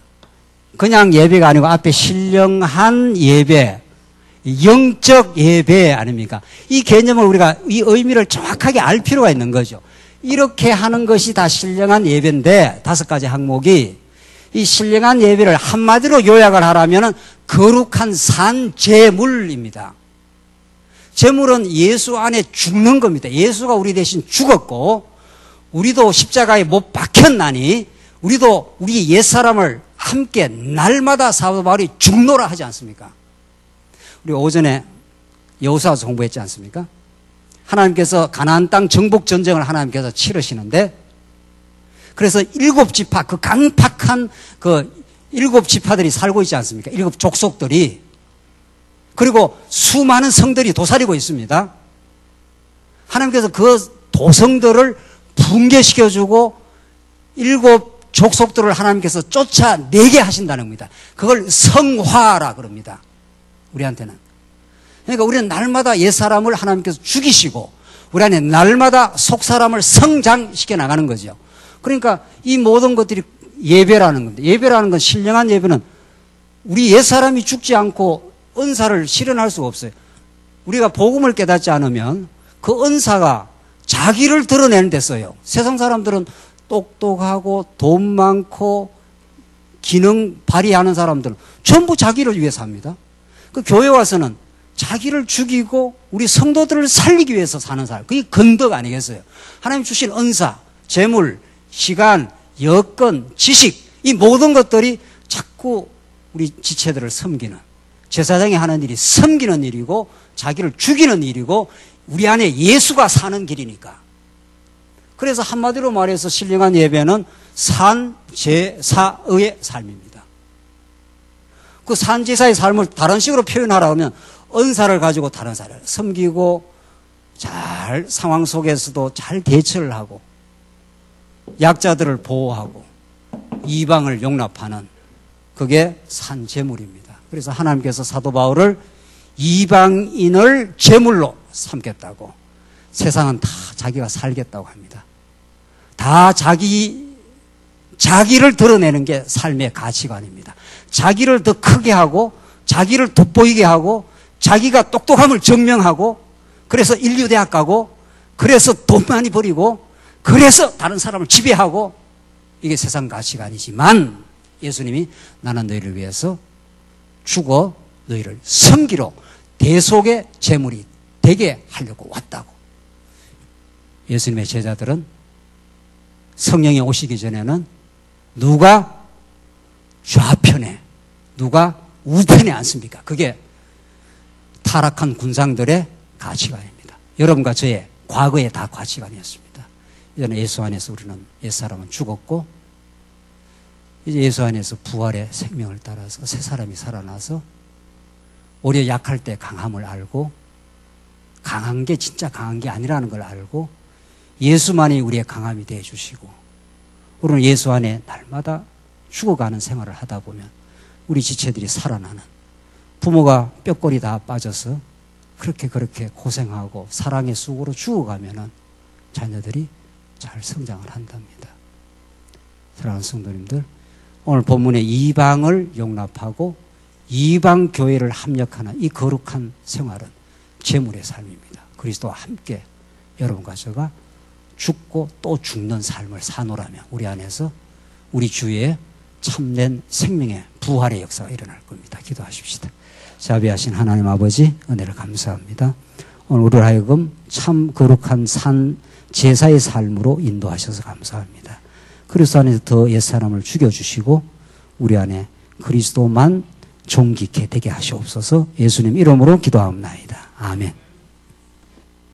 그냥 예배가 아니고 앞에 신령한 예배, 영적 예배 아닙니까? 이 개념을 우리가 이 의미를 정확하게 알 필요가 있는 거죠. 이렇게 하는 것이 다 신령한 예배인데 5가지 항목이 이 신령한 예배를 한마디로 요약을 하라면 거룩한 산 제물입니다. 제물은 예수 안에 죽는 겁니다. 예수가 우리 대신 죽었고 우리도 십자가에 못 박혔나니 우리도 우리 옛사람을 함께 날마다 사도 바울이 죽노라 하지 않습니까? 우리 오전에 여호수아서 공부했지 않습니까? 하나님께서 가나안 땅 정복 전쟁을 하나님께서 치르시는데 그래서 7지파 그 강팍한 그 7지파들이 살고 있지 않습니까? 7 족속들이 그리고 수많은 성들이 도사리고 있습니다. 하나님께서 그 도성들을 붕괴시켜주고 7 족속들을 하나님께서 쫓아내게 하신다는 겁니다. 그걸 성화라 그럽니다. 우리한테는. 그러니까 우리는 날마다 옛사람을 하나님께서 죽이시고 우리 안에 날마다 속사람을 성장시켜 나가는 거죠. 그러니까 이 모든 것들이 예배라는 겁니다. 예배라는 건 신령한 예배는 우리 옛사람이 죽지 않고 은사를 실현할 수가 없어요. 우리가 복음을 깨닫지 않으면 그 은사가 자기를 드러내는 데 써요. 세상 사람들은 똑똑하고 돈 많고 기능 발휘하는 사람들은 전부 자기를 위해서 합니다. 그 교회 와서는 자기를 죽이고 우리 성도들을 살리기 위해서 사는 사람. 그게 건덕 아니겠어요? 하나님 주신 은사, 재물, 시간, 여건, 지식, 이 모든 것들이 자꾸 우리 지체들을 섬기는, 제사장이 하는 일이 섬기는 일이고 자기를 죽이는 일이고 우리 안에 예수가 사는 길이니까. 그래서 한마디로 말해서 신령한 예배는 산제사의 삶입니다. 그 산제사의 삶을 다른 식으로 표현하라 하면 은사를 가지고 다른 사람을 섬기고 잘 상황 속에서도 잘 대처를 하고 약자들을 보호하고 이방을 용납하는 그게 산제물입니다. 그래서 하나님께서 사도 바울을 이방인을 제물로 삼겠다고, 세상은 다 자기가 살겠다고 합니다. 다 자기를 드러내는 게 삶의 가치관입니다. 자기를 더 크게 하고 자기를 돋보이게 하고 자기가 똑똑함을 증명하고 그래서 인류대학 가고 그래서 돈 많이 벌이고 그래서 다른 사람을 지배하고, 이게 세상 가치관이지만 예수님이 나는 너희를 위해서 죽어 너희를 섬기러 대속의 제물이 되게 하려고 왔다고. 예수님의 제자들은 성령이 오시기 전에는 누가 좌편에 누가 우편에 앉습니까? 그게 타락한 군상들의 가치관입니다. 여러분과 저의 과거의 다 가치관이었습니다. 이제는 예수 안에서 우리는 옛사람은 죽었고 이제 예수 안에서 부활의 생명을 따라서 새 사람이 살아나서 오히려 약할 때 강함을 알고 강한 게 진짜 강한 게 아니라는 걸 알고 예수만이 우리의 강함이 되어 주시고 우리는 예수 안에 날마다 죽어가는 생활을 하다 보면 우리 지체들이 살아나는, 부모가 뼈골이 다 빠져서 그렇게 고생하고 사랑의 쑥으로 죽어가면은 자녀들이 잘 성장을 한답니다. 사랑하는 성도님들, 오늘 본문의 이방을 용납하고 이방 교회를 합력하는 이 거룩한 생활은 제물의 삶입니다. 그리스도와 함께 여러분과 제가 죽고 또 죽는 삶을 사노라면 우리 안에서 우리 주위에 참된 생명의 부활의 역사가 일어날 겁니다. 기도하십시다. 자비하신 하나님 아버지, 은혜를 감사합니다. 오늘 우리를 하여금 참 거룩한 산 제사의 삶으로 인도하셔서 감사합니다. 그리스도 안에서 더 옛사람을 죽여주시고 우리 안에 그리스도만 존귀케 되게 하시옵소서. 예수님 이름으로 기도하옵나이다. 아멘.